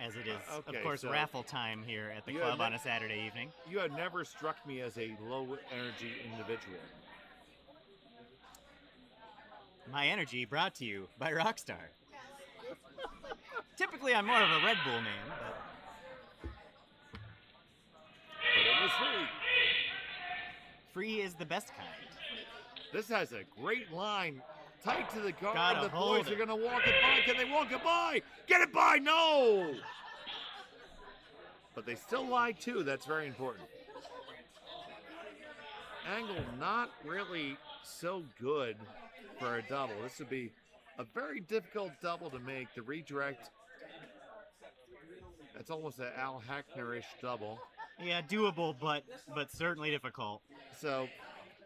As it is, Okay, of course, so raffle time here at the you club had on a Saturday evening. You have never struck me as a low energy individual. My energy brought to you by Rockstar. Typically, I'm more of a Red Bull man, but it was free. Free is the best kind. This has a great line. Tight to the guard. Gotta The hold boys it. are going to walk it by. Can they walk it by? Get it by. No. But they still lie too. That's very important. Angle not really so good for a double. This would be a very difficult double to make. The redirect. That's almost an Al Hackner-ish double. Yeah, doable, but certainly difficult. So,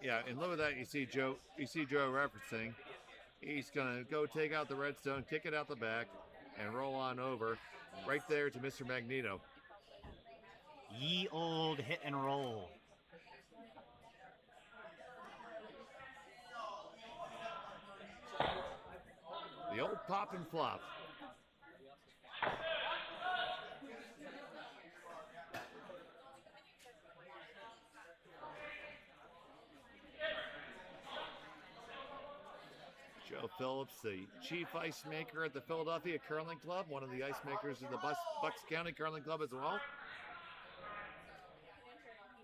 yeah, in lieu of that, you see Joe referencing. He's going to go take out the redstone, kick it out the back, and roll on over right there to Mr. Magneto. Ye old hit and roll. The old pop and flop. Joe Phillips, the chief ice maker at the Philadelphia Curling Club, one of the ice makers of the Bucks County Curling Club as well.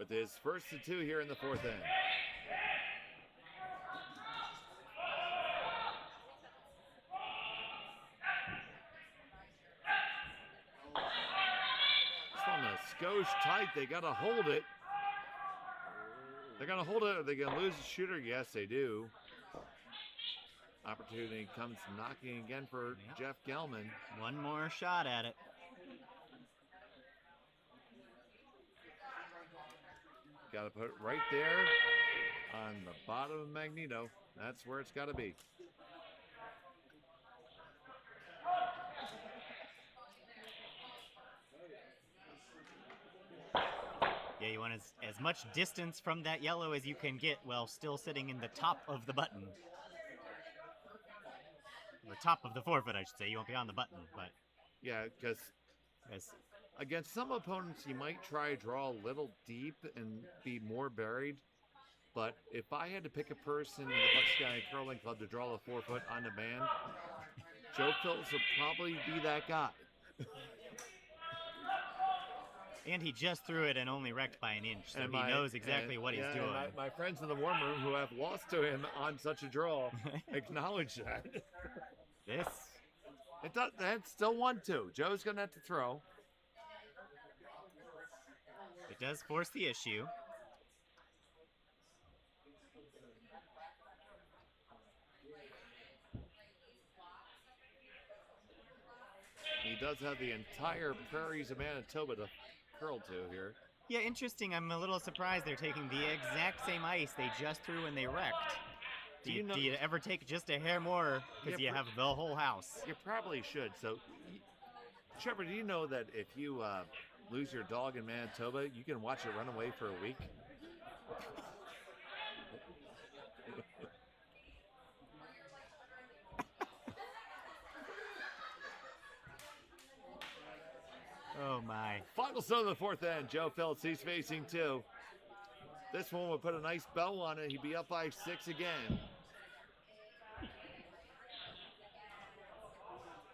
with his first to 2 here in the 4th inning. This one a skosh tight. They got to hold it. They're going to hold it. Are they going to lose the shooter? Yes, they do. Opportunity comes knocking again for Jeff Gelman. One more shot at it. Got to put it right there on the bottom of Magneto. That's where it's got to be. Yeah, you want as much distance from that yellow as you can get while still sitting in the top of the button. The top of the forefoot, I should say. You won't be on the button, but... Yeah, because against some opponents, you might try to draw a little deep and be more buried. But if I had to pick a person in the Bucks County Curling Club to draw the 4-foot on demand, Joe Phillips would probably be that guy. And he just threw it and only wrecked by an inch, so he knows exactly what he's doing. My friends in the warm room who have lost to him on such a draw acknowledge that. That's still 1-2. Joe's going to have to throw. It does force the issue. He does have the entire prairies of Manitoba to curl to here. Yeah, interesting. I'm a little surprised they're taking the exact same ice they just threw when they wrecked. Do you ever take just a hair more because you have the whole house? You probably should. So, Trevor, do you know that if you lose your dog in Manitoba, you can watch it run away for a week? Oh, my. Final stone of the 4th end. Joe Phillips, he's facing 2. This one would put a nice bow on it. He'd be up by 6 again.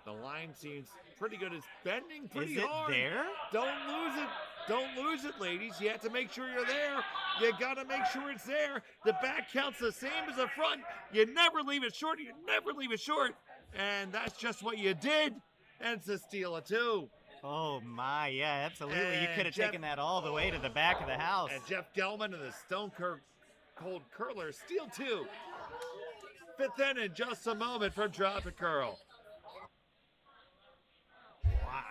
The line seems pretty good. It's bending pretty hard. Is it there? Don't lose it. Don't lose it, ladies. You have to make sure you're there. You got to make sure it's there. The back counts the same as the front. You never leave it short. You never leave it short. And that's just what you did. And it's a steal of 2. Oh, my. Yeah, absolutely. You could have taken that all the way to the back of the house. And Jeff Gelman and the Stone Cold Curler steal 2. 5th inning in just a moment from TropiCurl. Wow.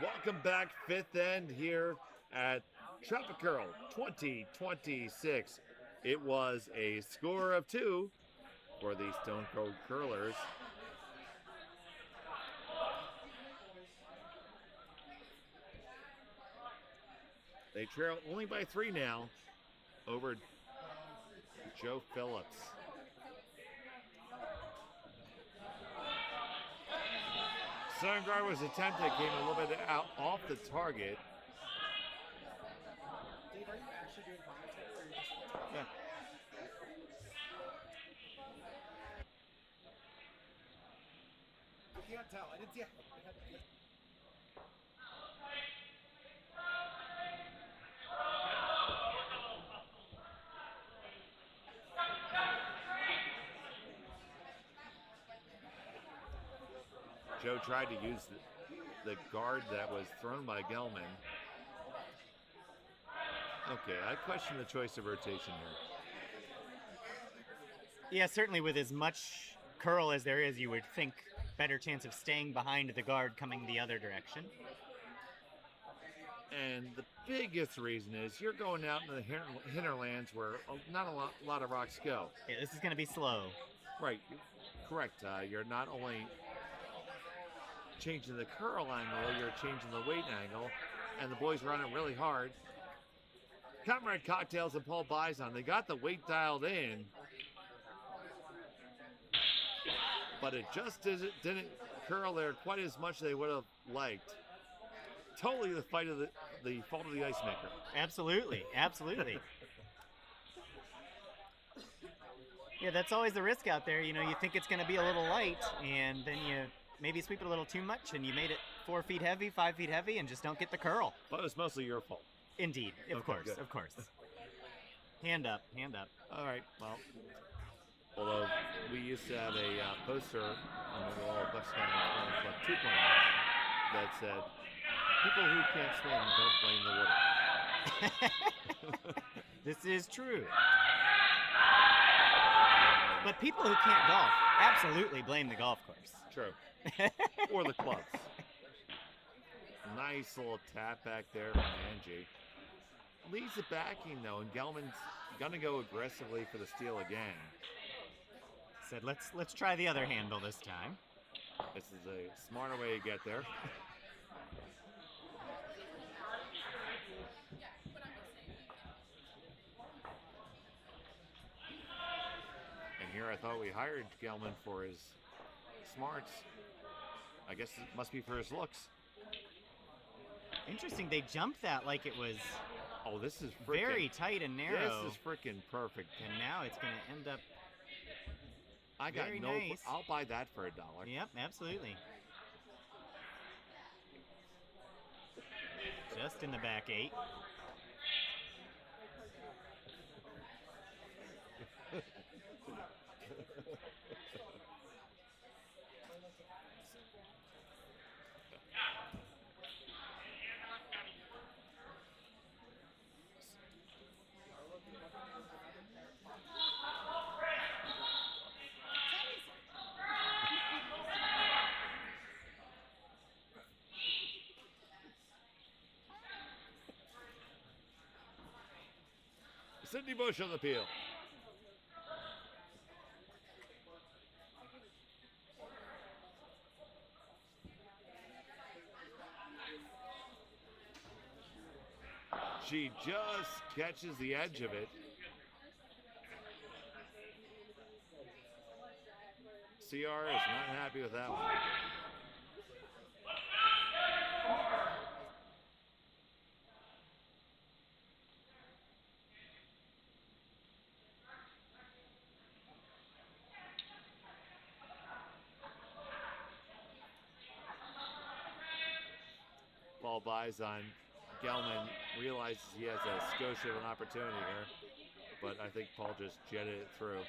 Welcome back, 5th end here at TropiCurl 2026. It was a score of 2 for the Stone Cold Curlers. They trail only by 3 now over Joe Phillips. Sunguard was attempted, came a little bit out off the target. Dave, are you actually doing commentary or are you just... Yeah. I can't tell. I didn't see it. Joe tried to use the guard that was thrown by Gelman. Okay, I question the choice of rotation here. Yeah, certainly with as much curl as there is, you would think better chance of staying behind the guard coming the other direction. And the biggest reason is you're going out in the hinterlands where not a lot of rocks go. Yeah, this is going to be slow. Right, correct. You're not only changing the curl angle, you're changing the weight angle, and the boys running really hard. Comrade Cocktails and Paul Bison, they got the weight dialed in, but it just didn't curl there quite as much as they would have liked. Totally the fault of the ice maker. Absolutely, absolutely. Yeah, that's always the risk out there. You know, you think it's going to be a little light, and then you maybe sweep it a little too much, and you made it 4 feet heavy, 5 feet heavy, and just don't get the curl. But it's mostly your fault. Indeed, of course, good. of course. Hand up, hand up. All right, well, although we used to have a poster on the wall of Bucks County Curling Club 2.0 that said, "People who can't swim don't blame the water." This is true. But people who can't golf absolutely blame the golf course. True. Or the clubs. Nice little tap back there from Angie. Leads the backing though, and Gelman's gonna go aggressively for the steal again. Said let's try the other handle this time. This is a smarter way to get there. And here I thought we hired Gelman for his smarts. I guess it must be for his looks. Interesting, they jumped that like it was Oh, this is freaking, very tight and narrow. This is freaking perfect. And now it's going to end up I got very no. nice. I'll buy that for $1. Yep, absolutely. Just in the back 8. Sydney Bush on the peel. She just catches the edge of it. CR is not happy with that one. Ball buys on Gelman, realizes he has a skosh of an opportunity here, but I think Paul just jetted it through.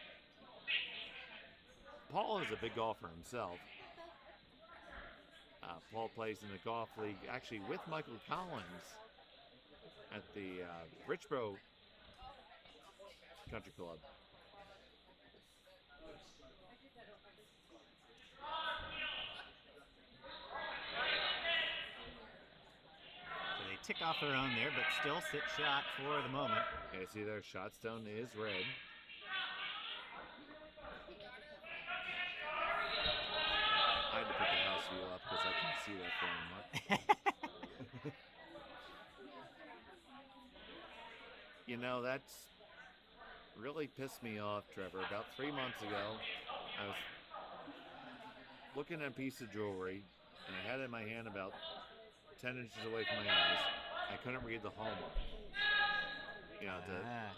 Paul is a big golfer himself. Paul plays in the golf league actually with Michael Collins at the Richboro Country Club. Tick off their own there, but still sit shot for the moment. Okay, see there, shot stone is red. I had to put the house view up because I can't see that very much. You know, that's really pissed me off, Trevor. About 3 months ago, I was looking at a piece of jewelry, and I had it in my hand about 10 inches away from my eyes. I couldn't read the hallmark. You know, yeah.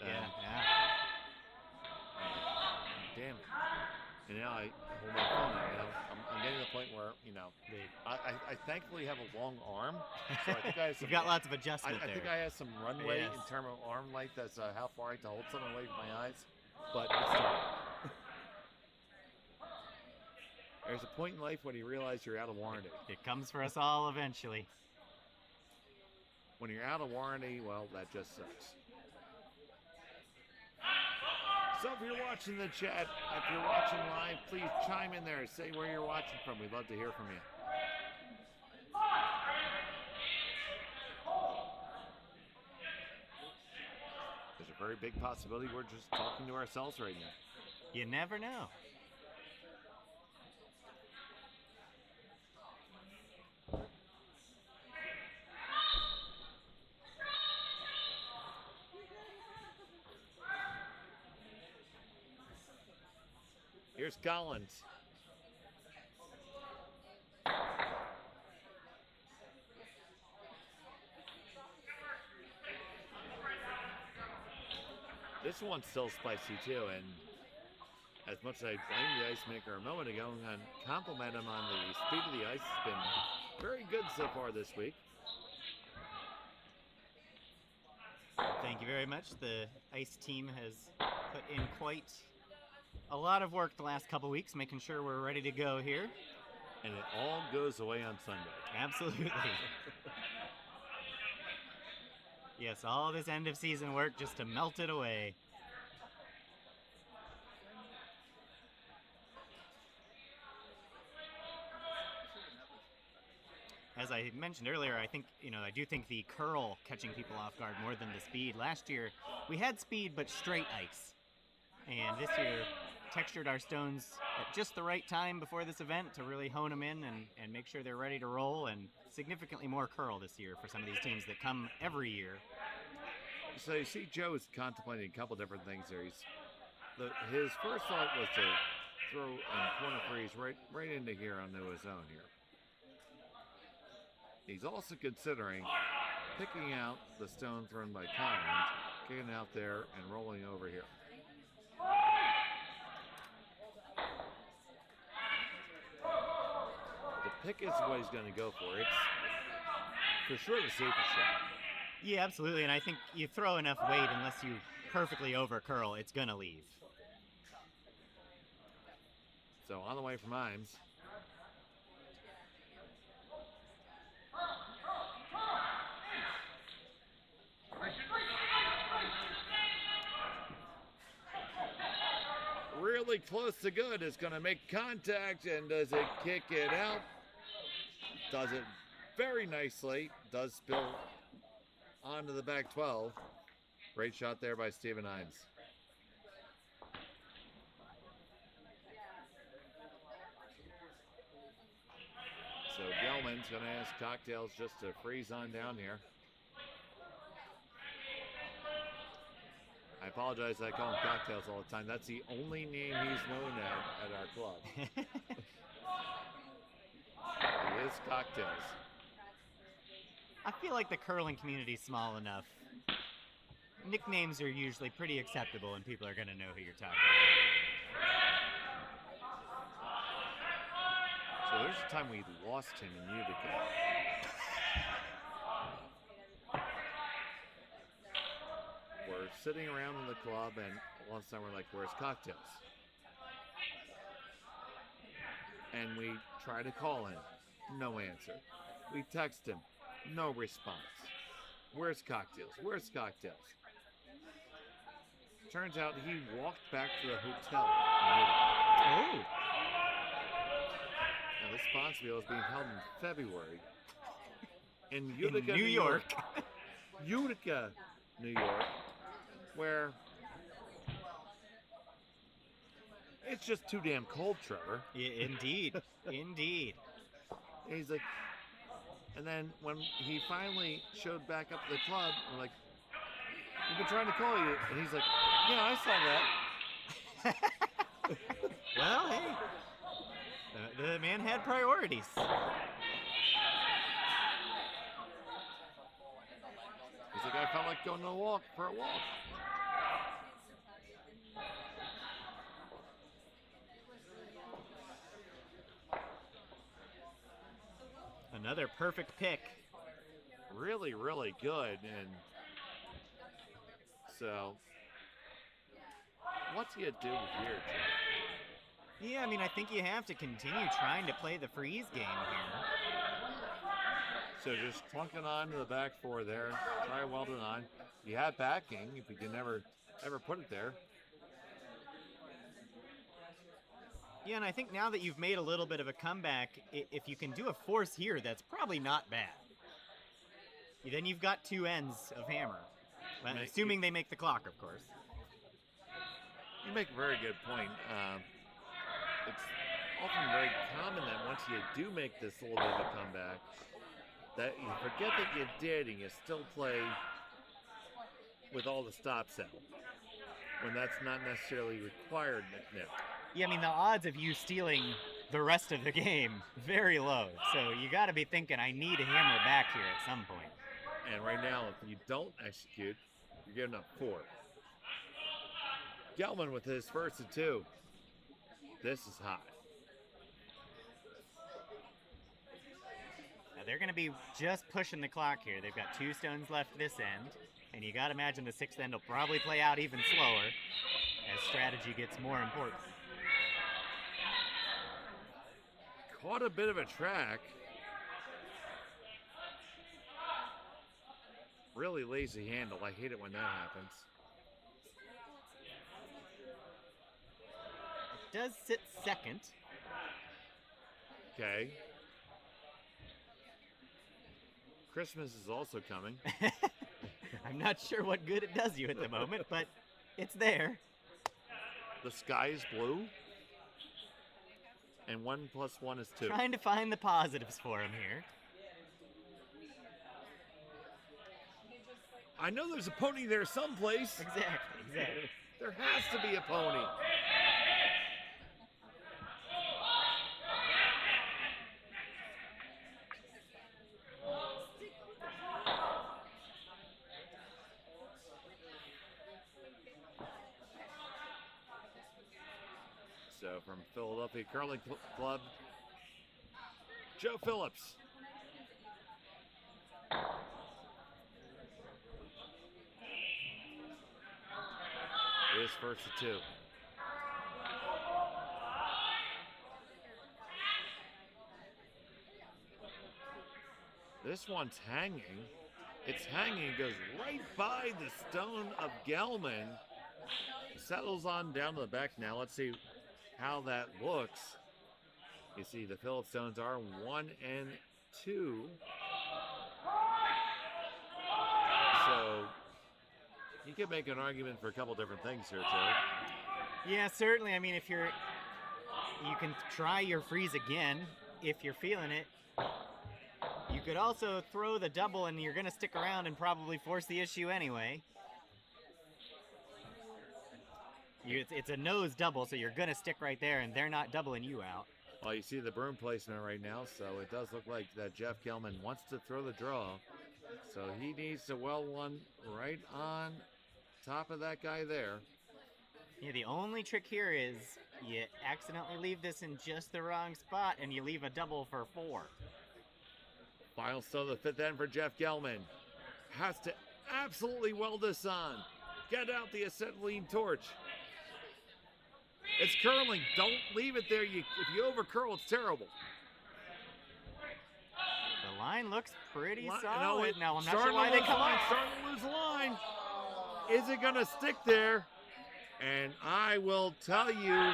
Damn it. And now I hold my phone out. You know, I'm getting to the point where, you know, I thankfully have a long arm. So I think I have some, You've got lots of adjustment I there. think I have some runway Yes. in terms of arm length. That's how far I have to hold something away from my eyes. But it's still. There's a point in life when you realize you're out of warranty. It comes for us all eventually. When you're out of warranty, well, that just sucks. So if you're watching the chat, if you're watching live, please chime in there. Say where you're watching from. We'd love to hear from you. very big possibility we're just talking to ourselves right now. You never know. Here's Collins. This one's still spicy too, and as much as I blamed the ice maker a moment ago and compliment him on the speed of the ice, it's been very good so far this week. Thank you very much. The ice team has put in quite a lot of work the last couple weeks, making sure we're ready to go here. And it all goes away on Sunday. Absolutely. Yes, all this end of season work just to melt it away. As I mentioned earlier, I do think the curl catching people off guard more than the speed. Last year, we had speed but straight ice. And this year, textured our stones at just the right time before this event to really hone them in and make sure they're ready to roll, and significantly more curl this year for some of these teams that come every year. So you see Joe's contemplating a couple different things there. His first thought was to throw a corner freeze right into here onto his own here. He's also considering picking out the stone thrown by Collins, kicking it out there, and rolling over here. The pick is what he's going to go for. It's for sure the safest shot. Yeah, absolutely, and I think you throw enough weight, unless you perfectly over curl, it's going to leave. So on the way from Imes. Really close to good. Is going to make contact, and does it kick it out? Does it very nicely. Does spill onto the back 12. Great shot there by Steven Imes. So Gelman's going to ask Cocktails just to freeze on down here. I apologize, I call him Cocktails all the time. That's the only name he's known at our club. He is Cocktails. I feel like the curling community is small enough. Nicknames are usually pretty acceptable, and people are going to know who you're talking about. So there's a time we lost him in Utica. We're sitting around in the club, and all of a sudden we're like, where's Cocktails? And we try to call him. No answer. We text him. No response. Where's Cocktails? Where's Cocktails? Turns out he walked back to the hotel. Oh! Now, this Bonspiel is being held in February in Utica, New York. Utica, New York, where it's just too damn cold, Trevor. Yeah, indeed. Indeed. And he's like, and then when he finally showed back up to the club, we're like, we've been trying to call you. And he's like, yeah, I saw that. Well, hey. The man had priorities. He's like, I felt like going for a walk. Another perfect pick. Really, really good. And so, what do you do here, Jeff? Yeah, I mean, I think you have to continue trying to play the freeze game here. So just clunking on to the back four there. Try welding on. You have backing if you can ever put it there. Yeah, and I think now that you've made a little bit of a comeback, if you can do a force here, that's probably not bad. Then you've got two ends of hammer. Well, Make- assuming they make the clock, of course. You make a very good point. It's often very common that once you do make this little bit of a comeback, that you forget that you did and you still play with all the stops out, when that's not necessarily required now. Yeah, I mean, the odds of you stealing the rest of the game, very low. So you got to be thinking, I need a hammer back here at some point. And right now, if you don't execute, you're giving up 4. Gelman with his first of 2. This is hot. Now they're going to be just pushing the clock here. They've got 2 stones left this end, and you got to imagine the 6th end will probably play out even slower as strategy gets more important. Caught a bit of a track. Really lazy handle. I hate it when that happens. It does sit second. Okay. Christmas is also coming. I'm not sure what good it does you at the moment, but it's there. The sky is blue. And 1 + 1 is 2. Trying to find the positives for him here. I know there's a pony there someplace. Exactly. There has to be a pony. So from Philadelphia Curling Club, Joe Phillips. His first of 2. This one's hanging. It's hanging. It goes right by the stone of Gelman. Settles on down to the back now. Let's see how that looks. You see the Phillips stones are 1 and 2. So you could make an argument for a couple different things here, Joe. Yeah, certainly. I mean, if you can try your freeze again if you're feeling it. You could also throw the double and you're going to stick around and probably force the issue anyway. It's a nose double, so you're going to stick right there and they're not doubling you out. Well, you see the broom placement right now, so it does look like that Jeff Gelman wants to throw the draw. So he needs to well one right on top of that guy there. Yeah, the only trick here is you accidentally leave this in just the wrong spot and you leave a double for 4. Final stone of the 5th end for Jeff Gelman. Has to absolutely weld this on. Get out the acetylene torch. It's curling. Don't leave it there. If you over curl, it's terrible. The line looks pretty No, solid. Now, I'm not starting sure why to they lose come line, off. Starting to lose the line. Is it going to stick there? And I will tell you,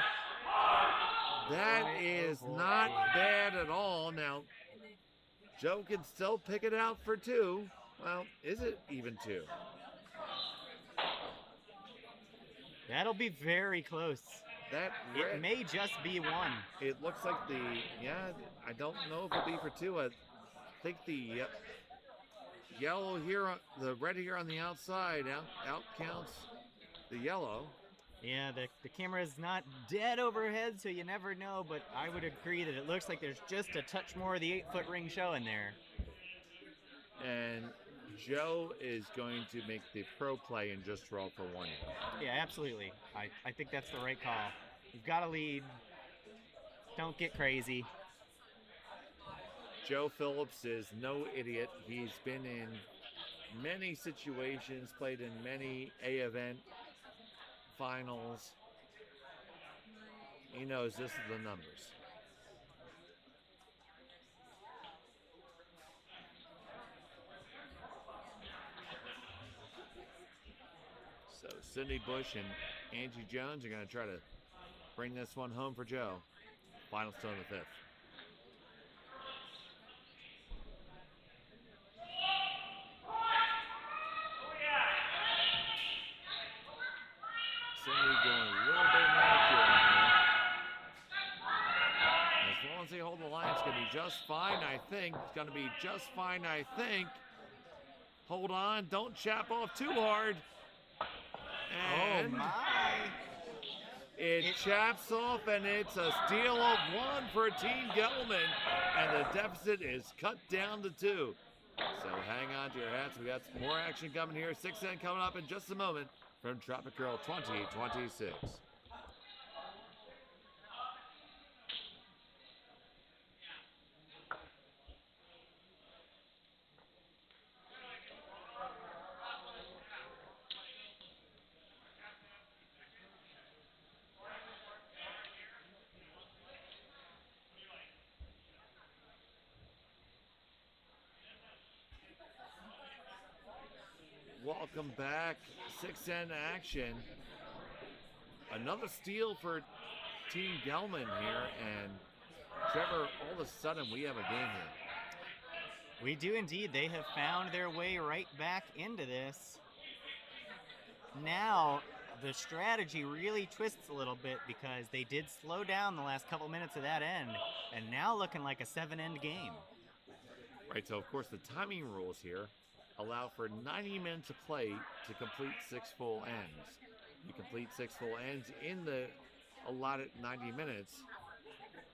that is not bad at all. Now, Joe can still pick it out for 2. Well, is it even 2? That'll be very close. That It red, may just be 1. it looks like I don't know if it'll be for 2. I think the yellow here, the red here on the outside out counts the yellow. Yeah, the camera's not dead overhead, so you never know, but I would agree that it looks like there's just a touch more of the 8-foot ring showing there. And Joe is going to make the pro play and just draw for 1. Yeah, absolutely. I think that's the right call. You've got to lead. Don't get crazy. Joe Phillips is no idiot. He's been in many situations, played in many A event finals. He knows this is the numbers. So Cindy Bush and Angie Jones are going to try to bring this one home for Joe. Final stone of the 5th. just fine, I think. It's going to be just fine, I think. Hold on. Don't chap off too hard. And oh my! it chaps off, and it's a steal of 1 for Team Gelman. And the deficit is cut down to 2. So hang on to your hats. We got some more action coming here. 6-10 coming up in just a moment from TropiCurl 2026. Welcome back. 6-10 action. Another steal for Team Gelman here, and Trevor, all of a sudden we have a game here. We do indeed. They have found their way right back into this. Now, the strategy really twists a little bit because they did slow down the last couple minutes of that end, and now looking like a 7-end game. Right, so of course the timing rules here allow for 90 minutes of play to complete 6 full ends. You complete 6 full ends in the allotted 90 minutes,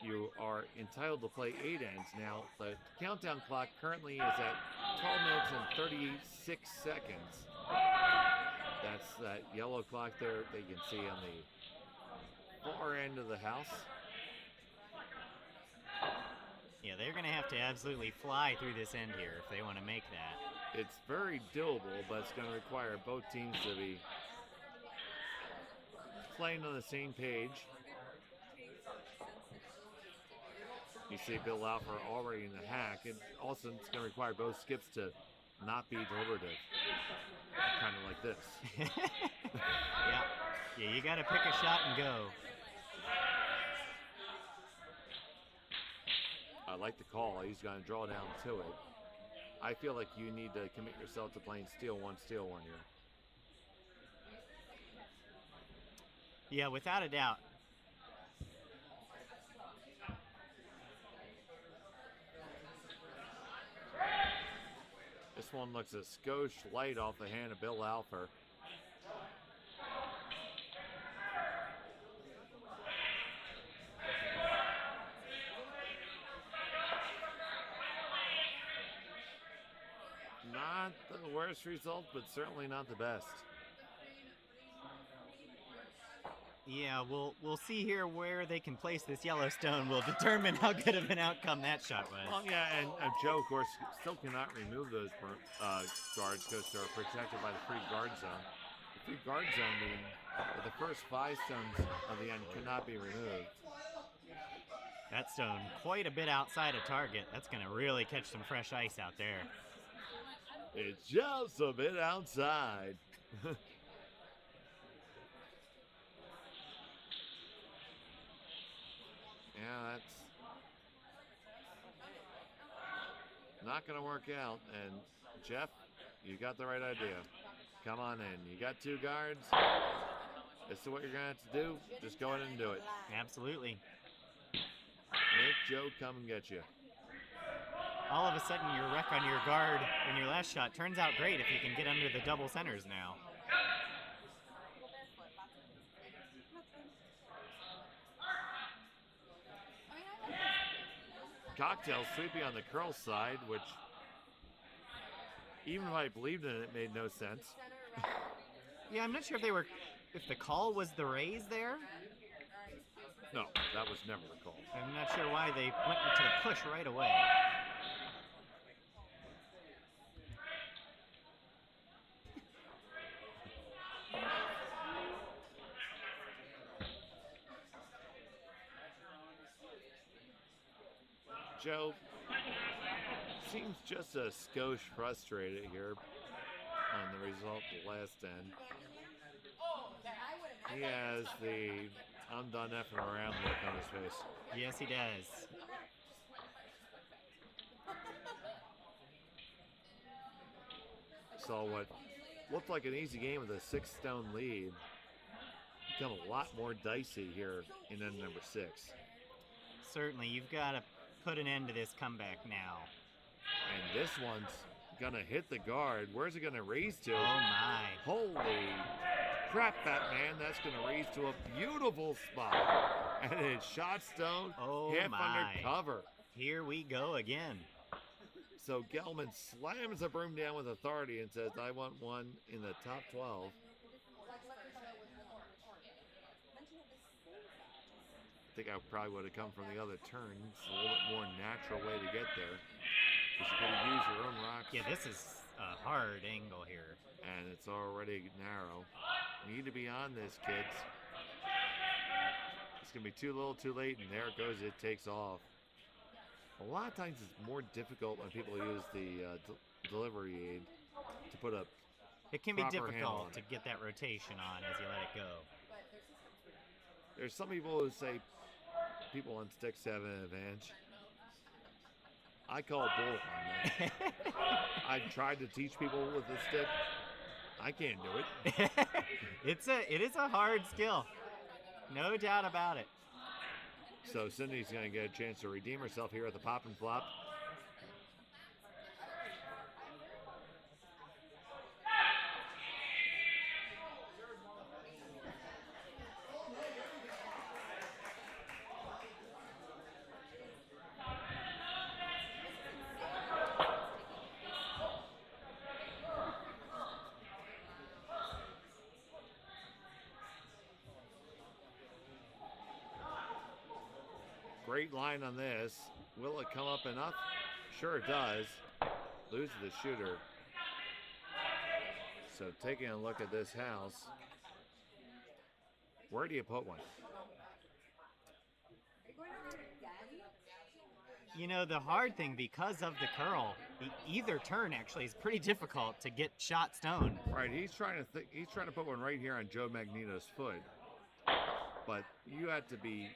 you are entitled to play 8 ends. Now, the countdown clock currently is at 12 minutes and 36 seconds. That's that yellow clock there that you can see on the far end of the house. Yeah, they're going to have to absolutely fly through this end here if they want to make that. It's very doable, but it's going to require both teams to be playing on the same page. You see Bill Alfer already in the hack. And also, it's going to require both skips to not be deliberative. Kind of like this. Yeah, you got to pick a shot and go. I like the call. He's going to draw down to it. I feel like you need to commit yourself to playing steal one here. Yeah, without a doubt. This one looks a skosh light off the hand of Bill Alfer. Not the worst result, but certainly not the best. Yeah, we'll see here where they can place this Yellowstone will determine how good of an outcome that shot was. Well, yeah, and Joe, of course, still cannot remove those guards because they're protected by the free guard zone. The free guard zone meaning that the first 5 stones of the end cannot be removed. That stone quite a bit outside of target. That's going to really catch some fresh ice out there. It's just a bit outside. Yeah, that's not going to work out. And Jeff, you got the right idea. Come on in. You got 2 guards. This is what you're going to have to do. Just go ahead and do it. Absolutely. Make Joe come and get you. All of a sudden, your wreck on your guard in your last shot turns out great if you can get under the double centers now. Cocktail sweeping on the curl side, which even if I believed in it, it made no sense. Yeah, I'm not sure if the call was the raise there. No, that was never the call. I'm not sure why they went to the push right away. Joe seems just a skosh frustrated here on the result of the last end. He has the I'm done effing around look on his face. Yes, he does. So what looked like an easy game with a 6-stone lead become a lot more dicey here in end number 6. Certainly, you've got to put an end to this comeback now. And this one's gonna hit the guard. Where's it gonna raise to? Oh my. Holy crap, Batman. That's gonna raise to a beautiful spot. And it's shot stone, Oh half my. under cover. Here we go again. So Gelman slams the broom down with authority and says, I want one in the top 12. I think I probably would have come from the other turn. It's a little bit more natural way to get there. Because you could have used your own rocks. Yeah, this is a hard angle here. And it's already narrow. Need to be on this, kids. It's going to be too little too late, and there it goes. It takes off. A lot of times it's more difficult when people use the delivery aid to put a It can be proper handle on difficult to it. get that rotation on as you let it go. There's some people who say people on sticks have an advantage. I call bull on that. I've tried to teach people with a stick. I can't do it. It is a hard skill. No doubt about it. So Cindy's going to get a chance to redeem herself here at the pop and flop. Great line on this. Will it come up enough? Sure it does. Loses the shooter. So taking a look at this house, where do you put one? You know, the hard thing, because of the curl, either turn actually is pretty difficult to get shot stone. Right, he's trying to put one right here on Joe Magneto's foot. But you have to be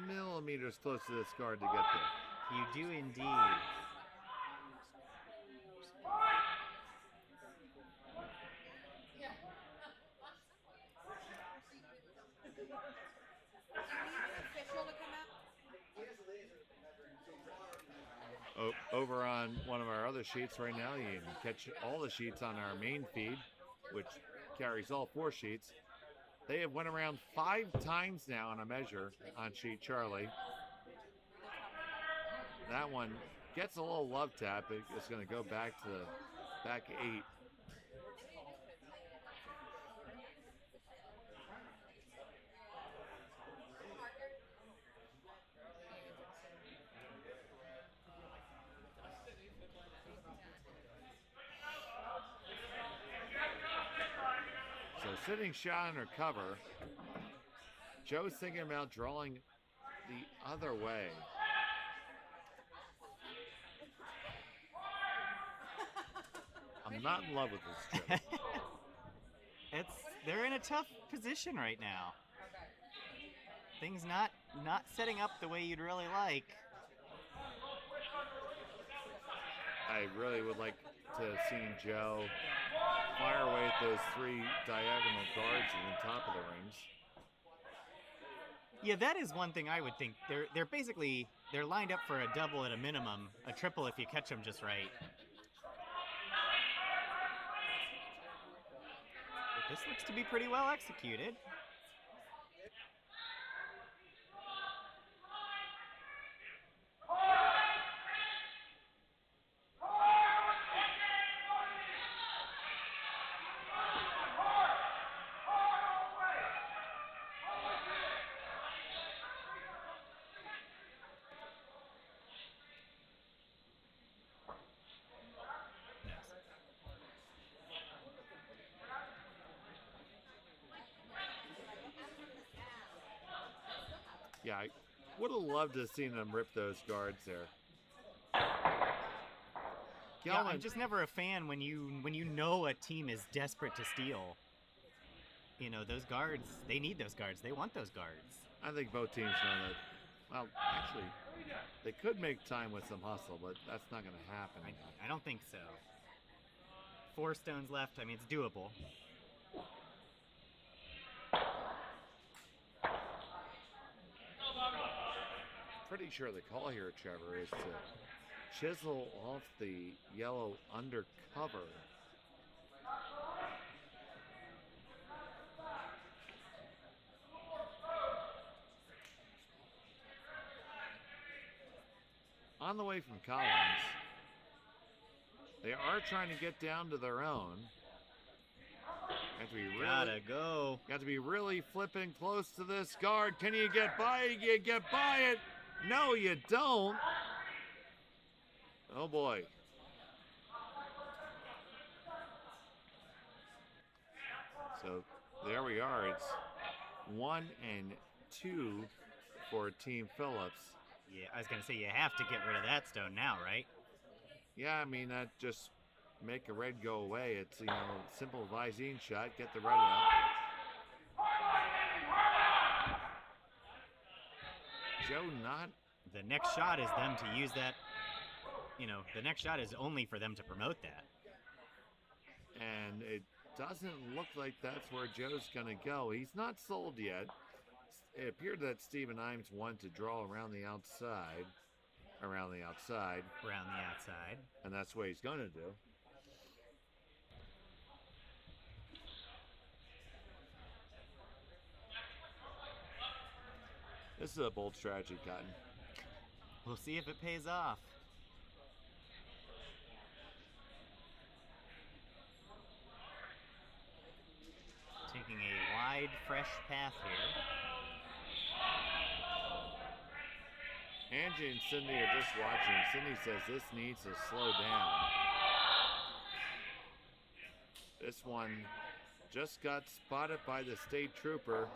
millimeters close to this guard to get there. You do indeed. Official to come out. Over on one of our other sheets right now, you can catch all the sheets on our main feed, which carries all 4 sheets. They have went around 5 times now on a measure on sheet Charlie. That one gets a little love tap. It's going to go back to the back 8. So sitting shot under cover. Joe's thinking about drawing the other way. I'm not in love with this Joe. They're in a tough position right now. Things not setting up the way you'd really like. I really would like to have seen Joe fire away at those 3 diagonal guards at the top of the rings. Yeah, that is one thing I would think. They're lined up for a double at a minimum, a triple if you catch them just right. But this looks to be pretty well executed. Yeah, I would have loved to have seen them rip those guards there. Yeah, I'm just never a fan when you know a team is desperate to steal. You know, those guards, they need those guards. They want those guards. I think both teams know that. Well, actually, they could make time with some hustle, but that's not going to happen. I don't think so. 4 stones left. I mean, it's doable. pretty sure the call here, Trevor, is to chisel off the yellow undercover. On the way from Collins, they are trying to get down to their own. Got to be really flipping close to this guard. Can you get by it? You get by it. No, you don't. Oh boy. So there we are. It's 1 and 2 for Team Phillips. Yeah, I was going to say you have to get rid of that stone now, right? Yeah, I mean, that just make a red go away. It's, you know, simple Visine shot, get the red out. Joe not... The next shot is them to use that, you know, the next shot is only for them to promote that. And it doesn't look like that's where Joe's going to go. He's not sold yet. It appeared that Steven Imes wanted to draw around the outside. And that's what he's going to do. This is a bold strategy, Cotton. We'll see if it pays off. Taking a wide, fresh path here. Angie and Cindy are just watching. Cindy says this needs to slow down. This one just got spotted by the state trooper,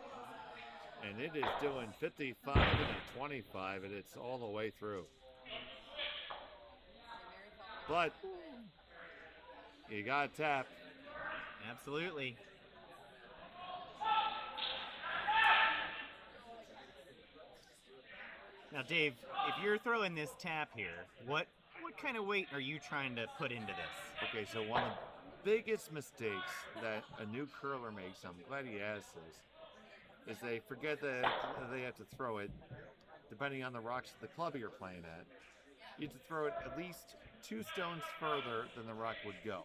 and it is doing 55 and a 25, and it's all the way through. But you got to tap. Absolutely. Now, Dave, if you're throwing this tap here, what kind of weight are you trying to put into this? Okay, so one of the biggest mistakes that a new curler makes, I'm glad he asked this, is they forget that they have to throw it, depending on the rocks of the club you're playing at, you have to throw it at least 2 stones further than the rock would go.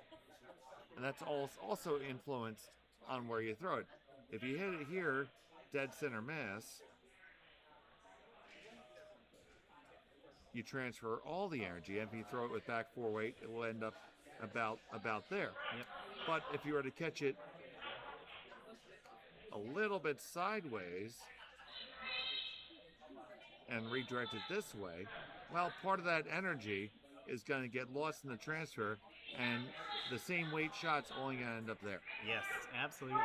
And that's also influenced on where you throw it. If you hit it here, dead center mass, you transfer all the energy. If you throw it with back 4 weight, it will end up about there. Yep. But if you were to catch it a little bit sideways and redirect it this way, well, part of that energy is going to get lost in the transfer, and the same weight shot's only going to end up there. Yes, absolutely.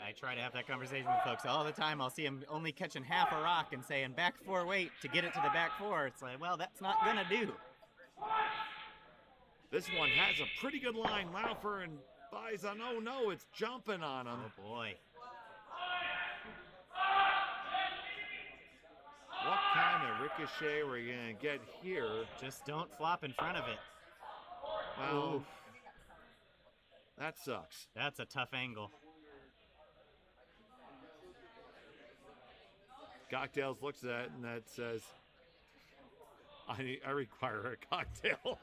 I try to have that conversation with folks all the time. I'll see them only catching half a rock and saying back 4 weight to get it to the back 4. It's like, well, that's not going to do. This one has a pretty good line. Laufer and Bison, oh no, it's jumping on him. Oh boy. What kind of ricochet are we going to get here? Just don't flop in front of it. Well, oof. That sucks. That's a tough angle. Cocktails looks at it and that says, I require a cocktail.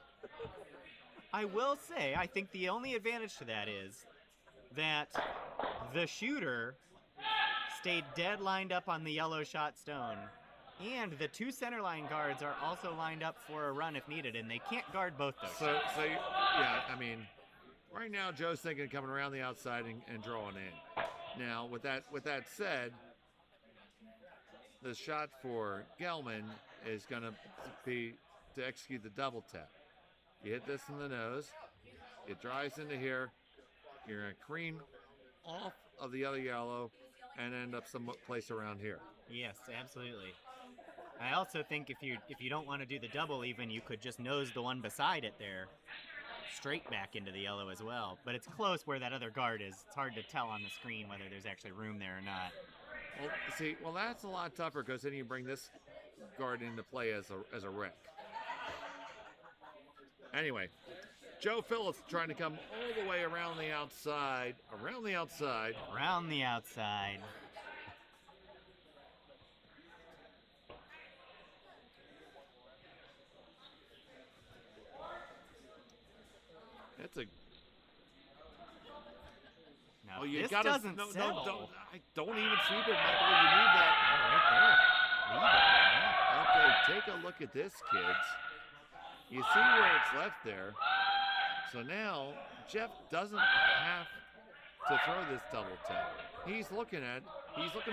I will say, I think the only advantage to that is that the shooter stayed dead lined up on the yellow shot stone, and the 2 centerline guards are also lined up for a run if needed, and they can't guard both those. So yeah, I mean, right now Joe's thinking of coming around the outside and drawing in. Now, with that said, the shot for Gelman is going to be to execute the double tap. You hit this in the nose, it drives into here, you're going to cream off of the other yellow and end up someplace around here. Yes, absolutely. I also think if you don't want to do the double even, you could just nose the one beside it there, straight back into the yellow as well. But it's close where that other guard is. It's hard to tell on the screen whether there's actually room there or not. Well, that's a lot tougher because then you bring this guard into play as a wreck. Anyway, Joe Phillips trying to come all the way around the outside. That's a. Now, Oh, if you this gotta. doesn't No, settle. don't even sweep it, Michael. You need that. Oh, right there. Leave it. Okay, take a look at this, kids. You see where it's left there. So now Jeff doesn't have to throw this double tap. He's looking at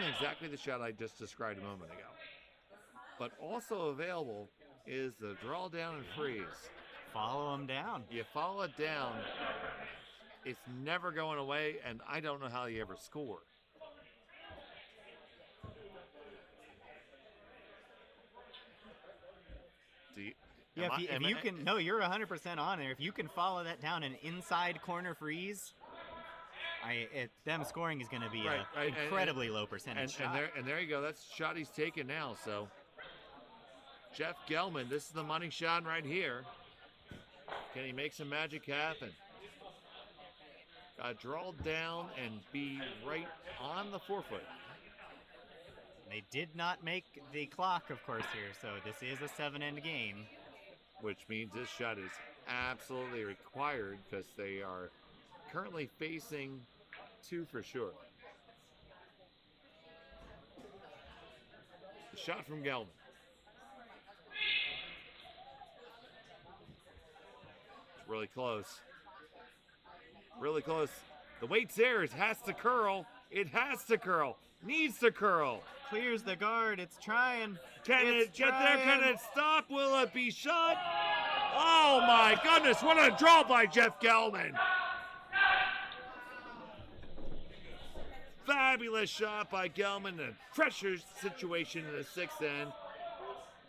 exactly the shot I just described a moment ago. But also available is the draw down and freeze. Follow him down. You follow it down, it's never going away, and I don't know how you ever score. Do you, Yeah, am if I- you can, no, you're 100% on there. If you can follow that down an inside corner freeze, them scoring is going to be Right, an right, and- incredibly low percentage shot. and there you go. That's the shot he's taking now. So Jeff Gelman, this is the money shot right here. Can he make some magic happen? Draw down and be right on the forefoot. They did not make the clock, of course, here, so this is a 7-end game. Which means this shot is absolutely required because they are currently facing 2 for sure. The shot from Gelman. It's really close. Really close. The weight's there. It has to curl. It has to curl. Needs to curl. Clears the guard. It's trying. Can It's it get there? Can trying. it stop? Will it be shot? Oh my goodness, what a draw by Jeff Gelman. Fabulous shot by Gelman. A pressure situation in the 6th end.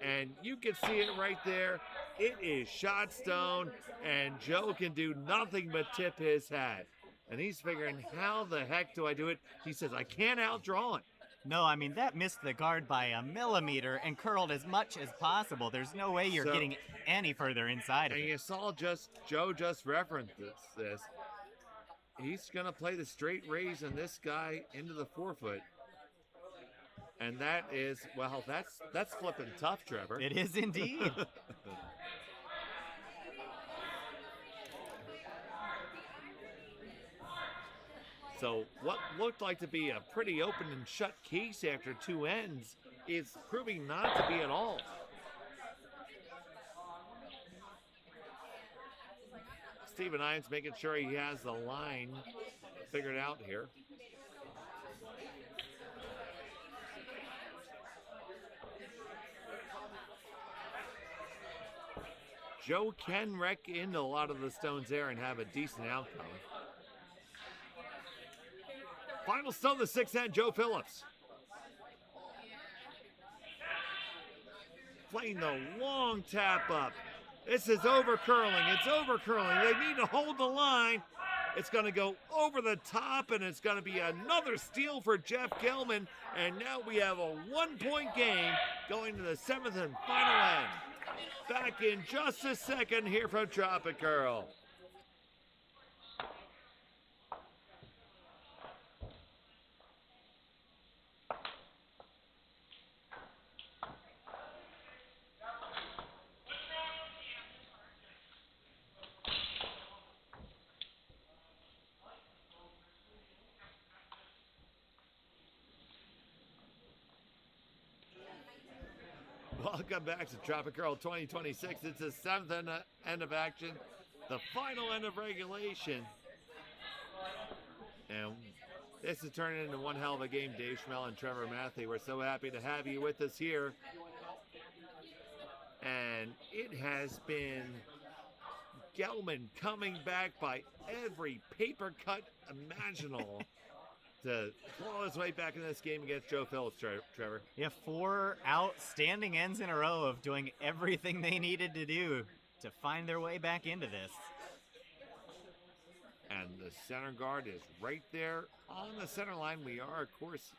And you can see it right there. It is shot stone, and Joe can do nothing but tip his hat. And he's figuring, how the heck do I do it? He says, I can't outdraw it. No, I mean, that missed the guard by a millimeter and curled as much as possible. There's no way you're So- getting any further inside of And it. you saw Joe just referenced this. He's going to play the straight raise on this guy into the forefoot. And that is, well, that's flipping tough, Trevor. It is indeed. So what looked like to be a pretty open and shut case after 2 ends is proving not to be at all. Stephen Irons making sure he has the line figured out here. Joe can wreck into a lot of the stones there and have a decent outcome. Final stone, the 6th end, Joe Phillips. Playing the long tap up. This is over curling. It's over curling. They need to hold the line. It's going to go over the top, and it's going to be another steal for Jeff Gelman. And now we have a 1-point game going to the 7th and final end. Back in just a second here from TropiCurl. Welcome back to TropiCurl 2026. It's the 7th end of action, the final end of regulation. And this is turning into one hell of a game, Dave Schmel and Trevor Matthew. We're so happy to have you with us here. And it has been Gelman coming back by every paper cut imaginable to claw his way back in this game against Joe Phillips, Trevor. Yeah, 4 outstanding ends in a row of doing everything they needed to do to find their way back into this. And the center guard is right there on the center line. We are, of course,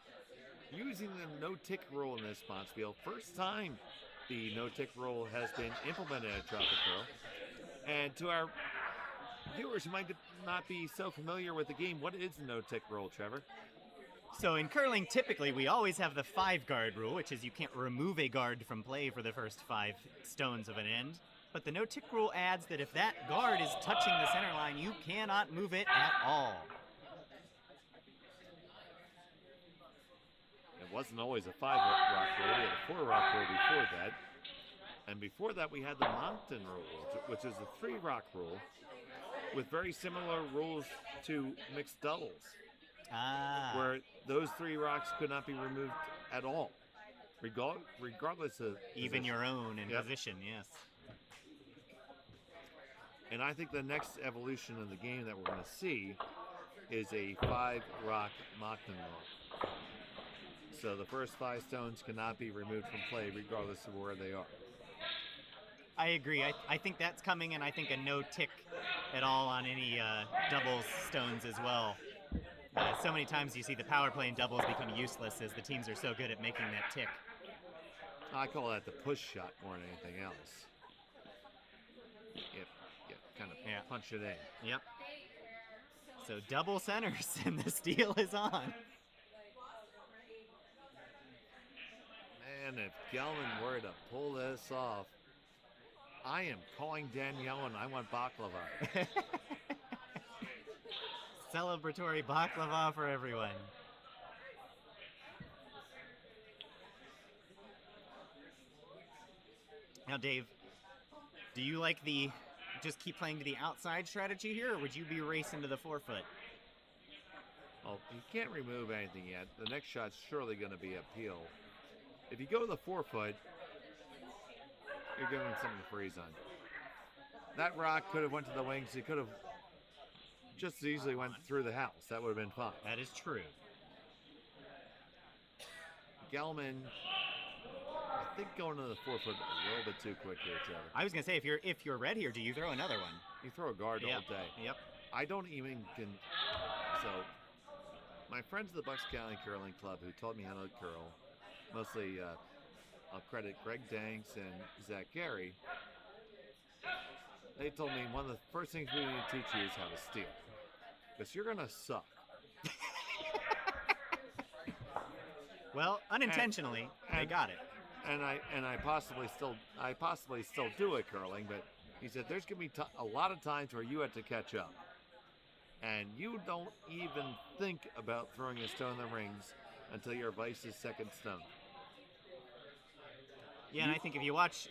using the no-tick rule in this Bonspiel. First time the no-tick rule has been implemented at TropiCurl. And to our viewers who might not be so familiar with the game, what is the no-tick rule, Trevor? So in curling, typically we always have the 5-guard rule, which is you can't remove a guard from play for the first 5 stones of an end. But the no-tick rule adds that if that guard is touching the center line, you cannot move it at all. It wasn't always a 5-rock rule. We had a 4-rock rule before that. And before that, we had the Moncton rule, which is a 3-rock rule with very similar rules to mixed doubles, where those 3 rocks could not be removed at all, regardless of even position. your own in Yep. position, yes. And I think the next evolution of the game that we're going to see is a 5-rock Moncton rule. So the first 5 stones cannot be removed from play regardless of where they are. I agree. I think that's coming, and I think a no tick at all on any doubles stones as well. So many times you see the power play and doubles become useless as the teams are so good at making that tick. I call that the push shot more than anything else. Yep, kind of punch it in. Yep. So double centers, and the steal is on. Man, if Gelman were to pull this off, I am calling Danielle and I want baklava. Celebratory baklava for everyone. Now, Dave, do you like the just keep playing to the outside strategy here, or would you be racing to the 4-foot? Well, you can't remove anything yet. The next shot's surely going to be uphill. If you go to the 4-foot, you're giving something to freeze on. That rock could have went to the wings. It could have just as easily went through the house. That would have been fine. That is true. Gelman, I think going to the 4-foot a little bit too quick here, Trevor. I was gonna say if you're red here, do you throw another one? You throw a guard all day. Yep. I don't even so my friends at the Bucks County Curling Club who taught me how to curl, mostly I'll credit Greg Danks and Zach Gary. They told me one of the first things we need to teach you is how to steal, because you're gonna suck. Well, unintentionally, I got it. And I possibly still do it curling, but he said there's gonna be a lot of times where you have to catch up, and you don't even think about throwing a stone in the rings until you're Vice's second stone. Yeah, and I think if you watch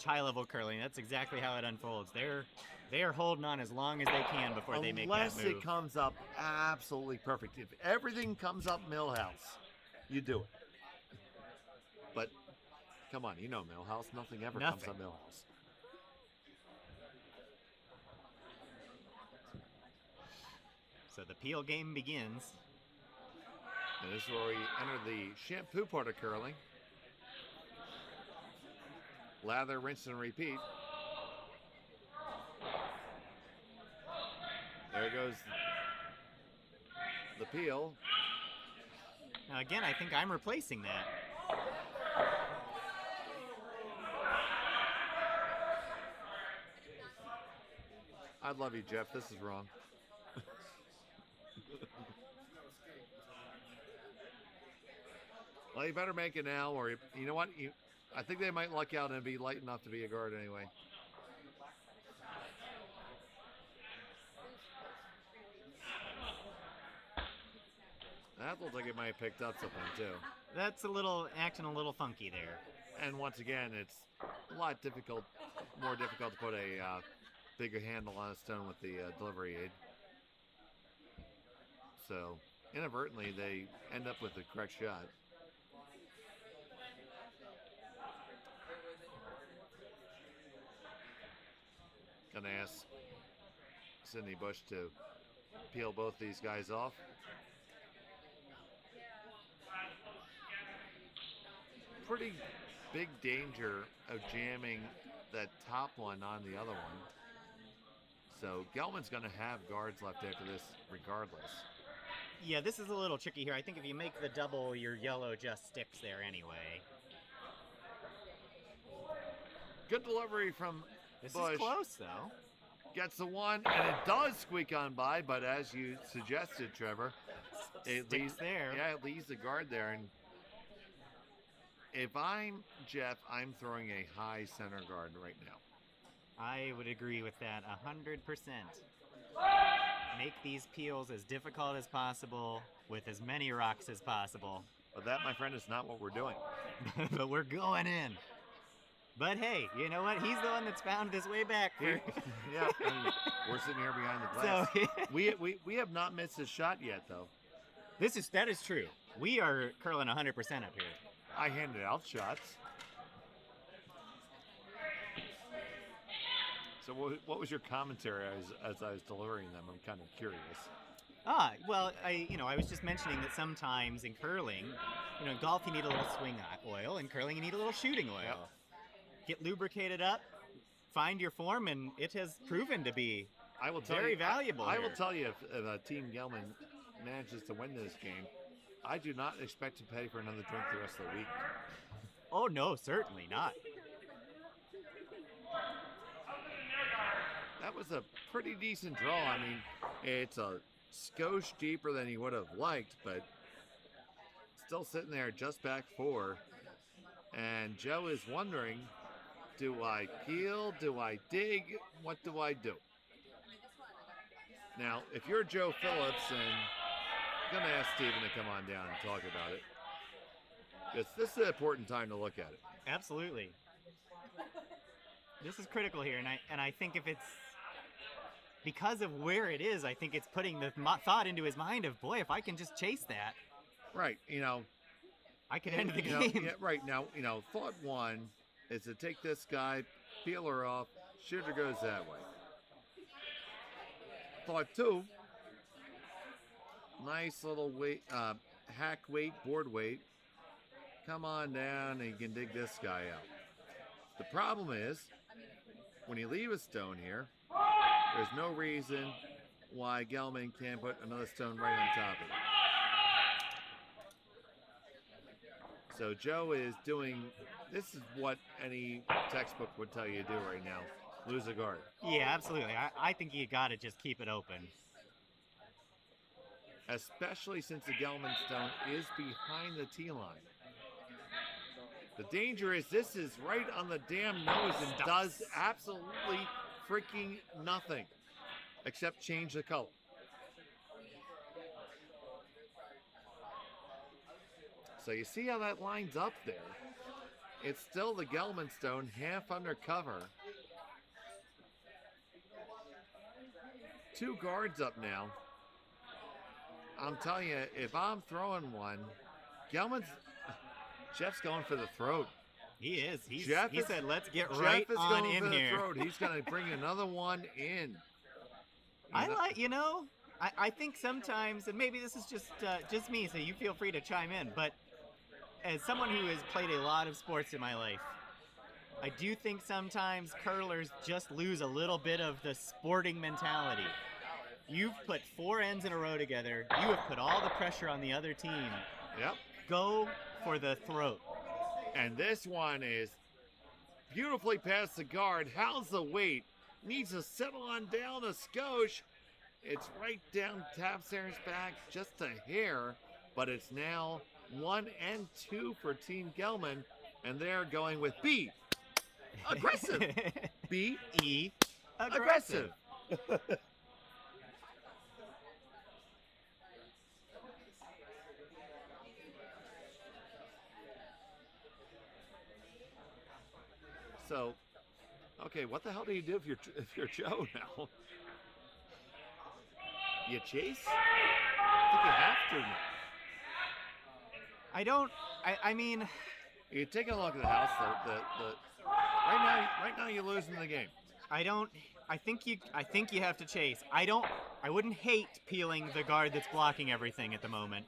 high-level curling, that's exactly how it unfolds. They're holding on as long as they can before they make that Unless move. it comes up absolutely perfect. If everything comes up Millhouse, you do it. But come on, you know Millhouse. Nothing ever comes up Millhouse. So the peel game begins. And this is where we enter the shampoo part of curling. Lather, rinse, and repeat. There goes the peel. Now again, I think I'm replacing that. I love you, Jeff. This is wrong. Well, you better make it now, or you know what? I think they might luck out and be light enough to be a guard anyway. That looked like it might have picked up something too. That's acting a little funky there. And once again, it's a lot more difficult to put a bigger handle on a stone with the delivery aid. So inadvertently, they end up with the correct shot. Gonna ask Sydney Bush to peel both these guys off. Pretty big danger of jamming that top one on the other one. So Gelman's gonna have guards left after this regardless. Yeah, this is a little tricky here. I think if you make the double, your yellow just sticks there anyway. Good delivery from This Bush. is close, though. Gets the one, and it does squeak on by, but as you suggested, Trevor, it Sticks leaves there. Yeah, it leaves the guard there. And if I'm Jeff, I'm throwing a high center guard right now. I would agree with that 100%. Make these peels as difficult as possible with as many rocks as possible. But that, my friend, is not what we're doing. But we're going in. But hey, you know what? He's the one that's found his way back. Yeah, and we're sitting here behind the glass. So we have not missed a shot yet, though. that is true. We are curling 100% up here. I handed out shots. So what was your commentary as I was delivering them? I'm kind of curious. Well, I was just mentioning that sometimes in curling, in golf you need a little swing oil, in curling you need a little shooting oil. Yep. Get lubricated up, find your form, and it has proven to be very valuable. I will here. tell you, if Team Gelman manages to win this game, I do not expect to pay for another drink the rest of the week. Oh no, certainly not. That was a pretty decent draw. I mean, it's a skosh deeper than he would have liked, but still sitting there just back 4. And Joe is wondering, do I peel? Do I dig? What do I do? Now, if you're Joe Phillips, and I'm going to ask Steven to come on down and talk about it, because this is an important time to look at it. Absolutely. This is critical here, and I think if it's because of where it is, I think it's putting the thought into his mind of, boy, if I can just chase that, right? I could end the you know, game. yeah, right now, thought 1 is to take this guy, peel her off, shooter goes that way. Thought 2, nice little weight, hack weight, board weight. Come on down and you can dig this guy out. The problem is, when you leave a stone here, there's no reason why Gelman can't put another stone right on top of it. So Joe is doing, this is what any textbook would tell you to do right now. Lose a guard. Yeah, absolutely. I think you got to just keep it open. Especially since the Gelman stone is behind the tee line. The danger is this is right on the damn nose and does absolutely freaking nothing except change the color. So you see how that lines up there? It's still the Gelman stone half under cover. 2 guards up now. I'm telling you, if I'm throwing one, Jeff's going for the throat. He is. He said, let's get Jeff right is on going in for the here. throat. He's going to bring another one in. I think sometimes, and maybe this is just me, so you feel free to chime in, but as someone who has played a lot of sports in my life, I do think sometimes curlers just lose a little bit of the sporting mentality. You've put 4 ends in a row together. You have put all the pressure on the other team. Yep. Go for the throat. And this one is beautifully past the guard. How's the weight? Needs to settle on down a skosh. It's right down Tapser's back, just a hair, but it's now 1 and 2 for Team Gelman, and they're going with B. Aggressive. B-E. Aggressive. So, okay, what the hell do you do if you're Joe now? You chase? I think you have to now. I mean, You take a look at the house. Right now you're losing the game. I think you have to chase. I wouldn't hate peeling the guard that's blocking everything at the moment.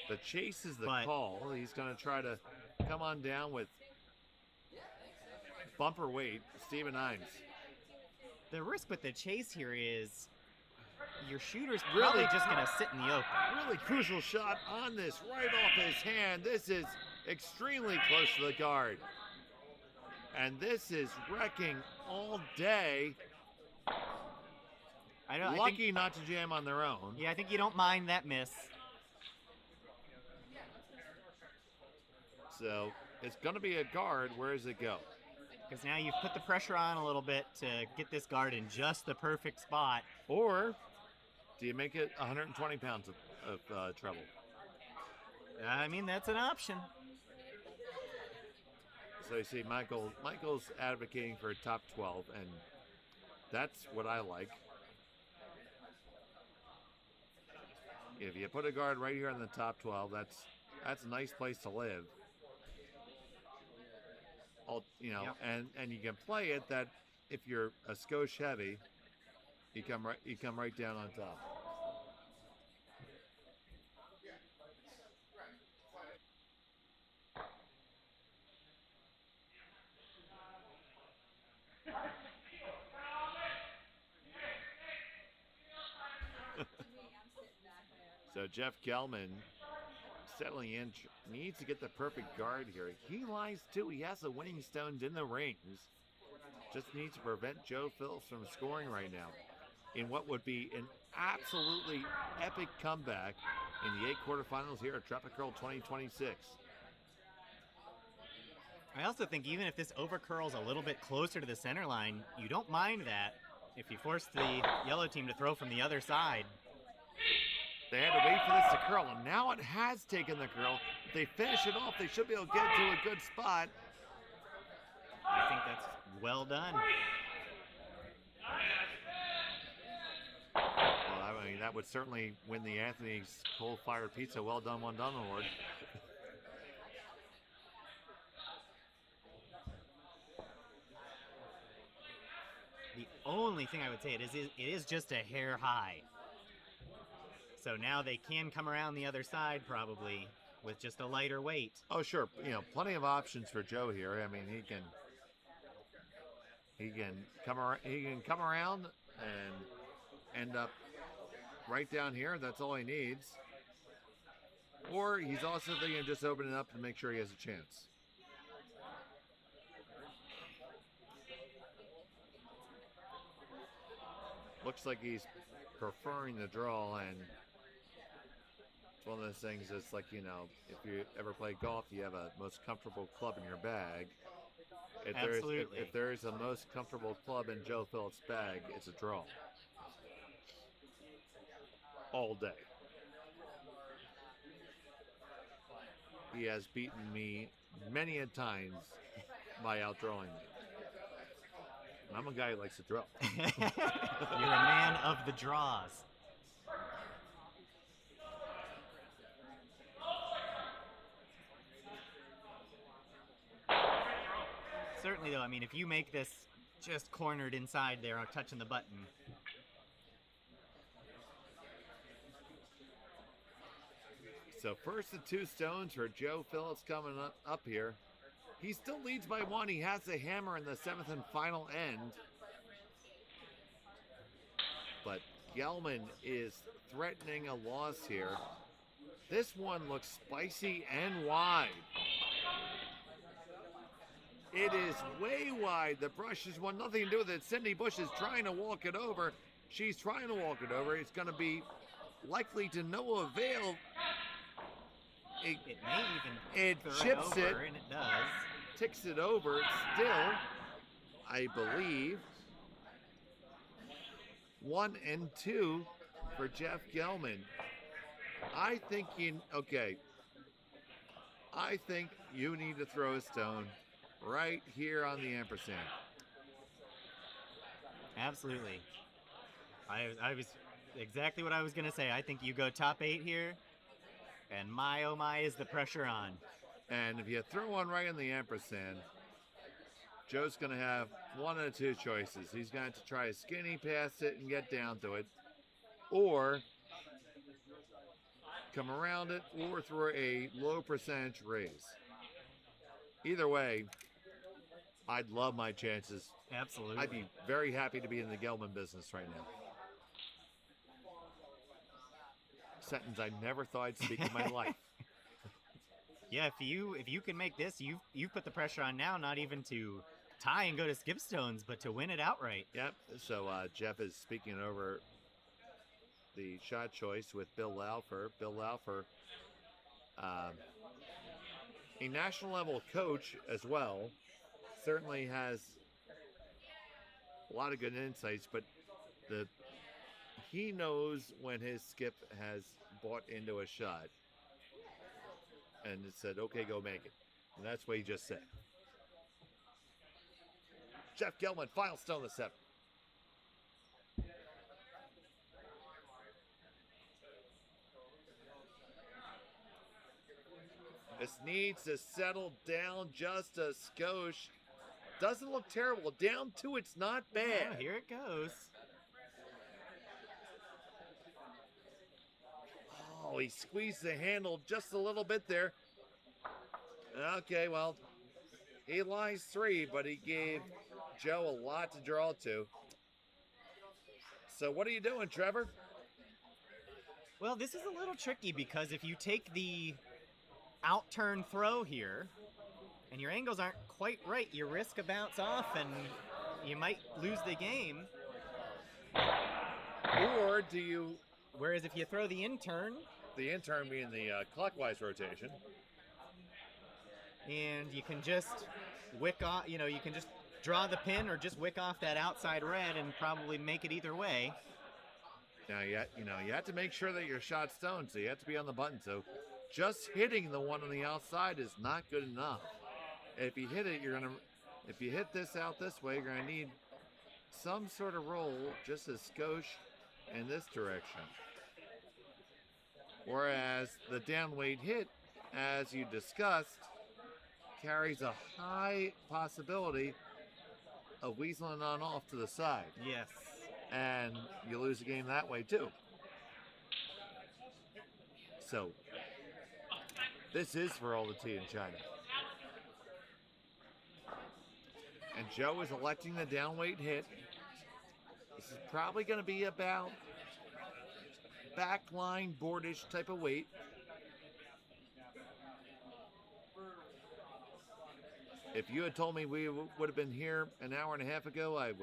The chase is the But- call. He's going to try to come on down with bumper weight, Steven Imes. The risk with the chase here is your shooter's probably just going to sit in the open. Really crucial shot on this, right off his hand. This is extremely close to the guard. And this is wrecking all day. Lucky not to jam on their own. Yeah, I think you don't mind that miss. So it's going to be a guard. Where does it go? Because now you've put the pressure on a little bit to get this guard in just the perfect spot. Or do you make it 120 pounds of treble? I mean, that's an option. So you see, Michael's advocating for a top 12, and that's what I like. If you put a guard right here in the top 12, that's a nice place to live. You know, Yep. and you can play it that if you're a skosh heavy, you come right down on top. So Jeff Gelman settling in, needs to get the perfect guard here. He lies too. He has the winning stones in the rings. Just needs to prevent Joe Phillips from scoring right now in what would be an absolutely epic comeback in the 8 quarterfinals here at TropiCurl 2026. I also think even if this overcurls a little bit closer to the center line, you don't mind that if you force the yellow team to throw from the other side. They had to wait for this to curl, and now it has taken the curl. If they finish it off, they should be able to get to a good spot. I think that's well done. Well, I mean, that would certainly win the Anthony's Coal-Fired Pizza Well Done, One Done award. The only thing I would say it is just a hair high. So now they can come around the other side probably with just a lighter weight. Oh, sure. You know, plenty of options for Joe here. I mean, he can come around and end up right down here. That's all he needs. Or he's also thinking of just opening up to make sure he has a chance. Looks like he's preferring the draw, and it's one of those things that's like, you know, if you ever play golf, you have a most comfortable club in your bag. Absolutely. If there's a most comfortable club in Joe Phillips' bag, it's a draw. All day. He has beaten me many a times by outdrawing me. And I'm a guy who likes to draw. You're a man of the draws. Certainly, though, I mean, if you make this just cornered inside there, touching the button. So first the 2 stones for Joe Phillips coming up here. He still leads by 1. He has the hammer in the 7th and final end. But Gelman is threatening a loss here. This one looks spicy and wide. It is way wide. The brush has won nothing to do with it. Cindy Bush is trying to walk it over. She's trying to walk it over. It's going to be likely to no avail. It may even throw chips it it, over, and it does. Ticks it over. It's still, I believe, 1 and 2 for Jeff Gelman. I think you need to throw a stone right here on the ampersand. Absolutely. I was exactly what I was going to say. I think you go top 8 here, and my oh my is the pressure on. And if you throw one right in the ampersand, Joe's going to have one of 2 choices. He's going to try to skinny past it and get down to it, or come around it, or throw a low percentage raise. Either way, I'd love my chances. Absolutely. I'd be very happy to be in the Gelman business right now. Sentence I never thought I'd speak in my life. Yeah, if you can make this, you've put the pressure on now, not even to tie and go to skip stones, but to win it outright. Yep. So Jeff is speaking over the shot choice with Bill Laufer. Bill Laufer, a national level coach as well. certainly has a lot of good insights, but he knows when his skip has bought into a shot and it said, okay, go make it. And that's what he just said. Jeff Gelman, final stone of the 7th. This needs to settle down just a skosh. Doesn't look terrible. Down 2, it's not bad. Oh, here it goes. Oh, he squeezed the handle just a little bit there. Okay, well, he lies 3, but he gave Joe a lot to draw to. So what are you doing, Trevor? Well, this is a little tricky because if you take the out-turn throw here and your angles aren't quite right, you risk a bounce off and you might lose the game. Or do you... Whereas if you throw the in-turn... The in-turn being the clockwise rotation. And you can just wick off, you can just draw the pin or just wick off that outside red and probably make it either way. Now, you have to make sure that your shot's stoned, so you have to be on the button. So just hitting the one on the outside is not good enough. If you hit it, if you hit this out this way, you're gonna need some sort of roll, just a skosh in this direction. Whereas the downweight hit, as you discussed, carries a high possibility of weaseling on off to the side. Yes. And you lose the game that way too. So, this is for all the tea in China. And Joe is electing the downweight hit. This is probably going to be about backline boardish type of weight. If you had told me we would have been here an hour and a half ago, I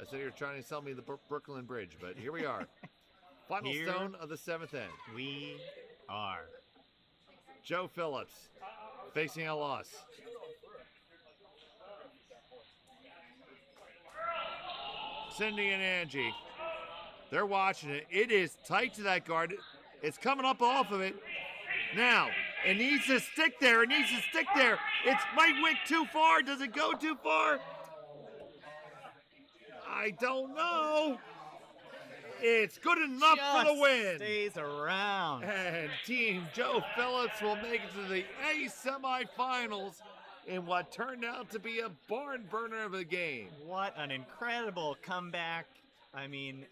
said you were trying to sell me the Brooklyn Bridge, but here we are. Final Here stone of the 7th end. We are. Joe Phillips facing a loss. Cindy and Angie, they're watching it. It is tight to that guard. It's coming up off of it. Now, it needs to stick there. It needs to stick there. It might wick too far. Does it go too far? I don't know. It's good enough for the win. Stays around. And Team Joe Phillips will make it to the A semifinals in what turned out to be a barn burner of a game. What an incredible comeback. I mean,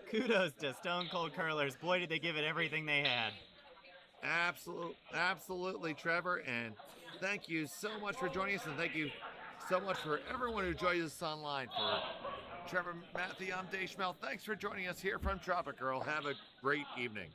kudos to Stone Cold Curlers. Boy, did they give it everything they had. Absolutely, Trevor. And thank you so much for joining us. And thank you so much for everyone who joins us online. For Trevor, Matthew, I'm Dave Schmel. Thanks for joining us here from TropiCurl. Have a great evening.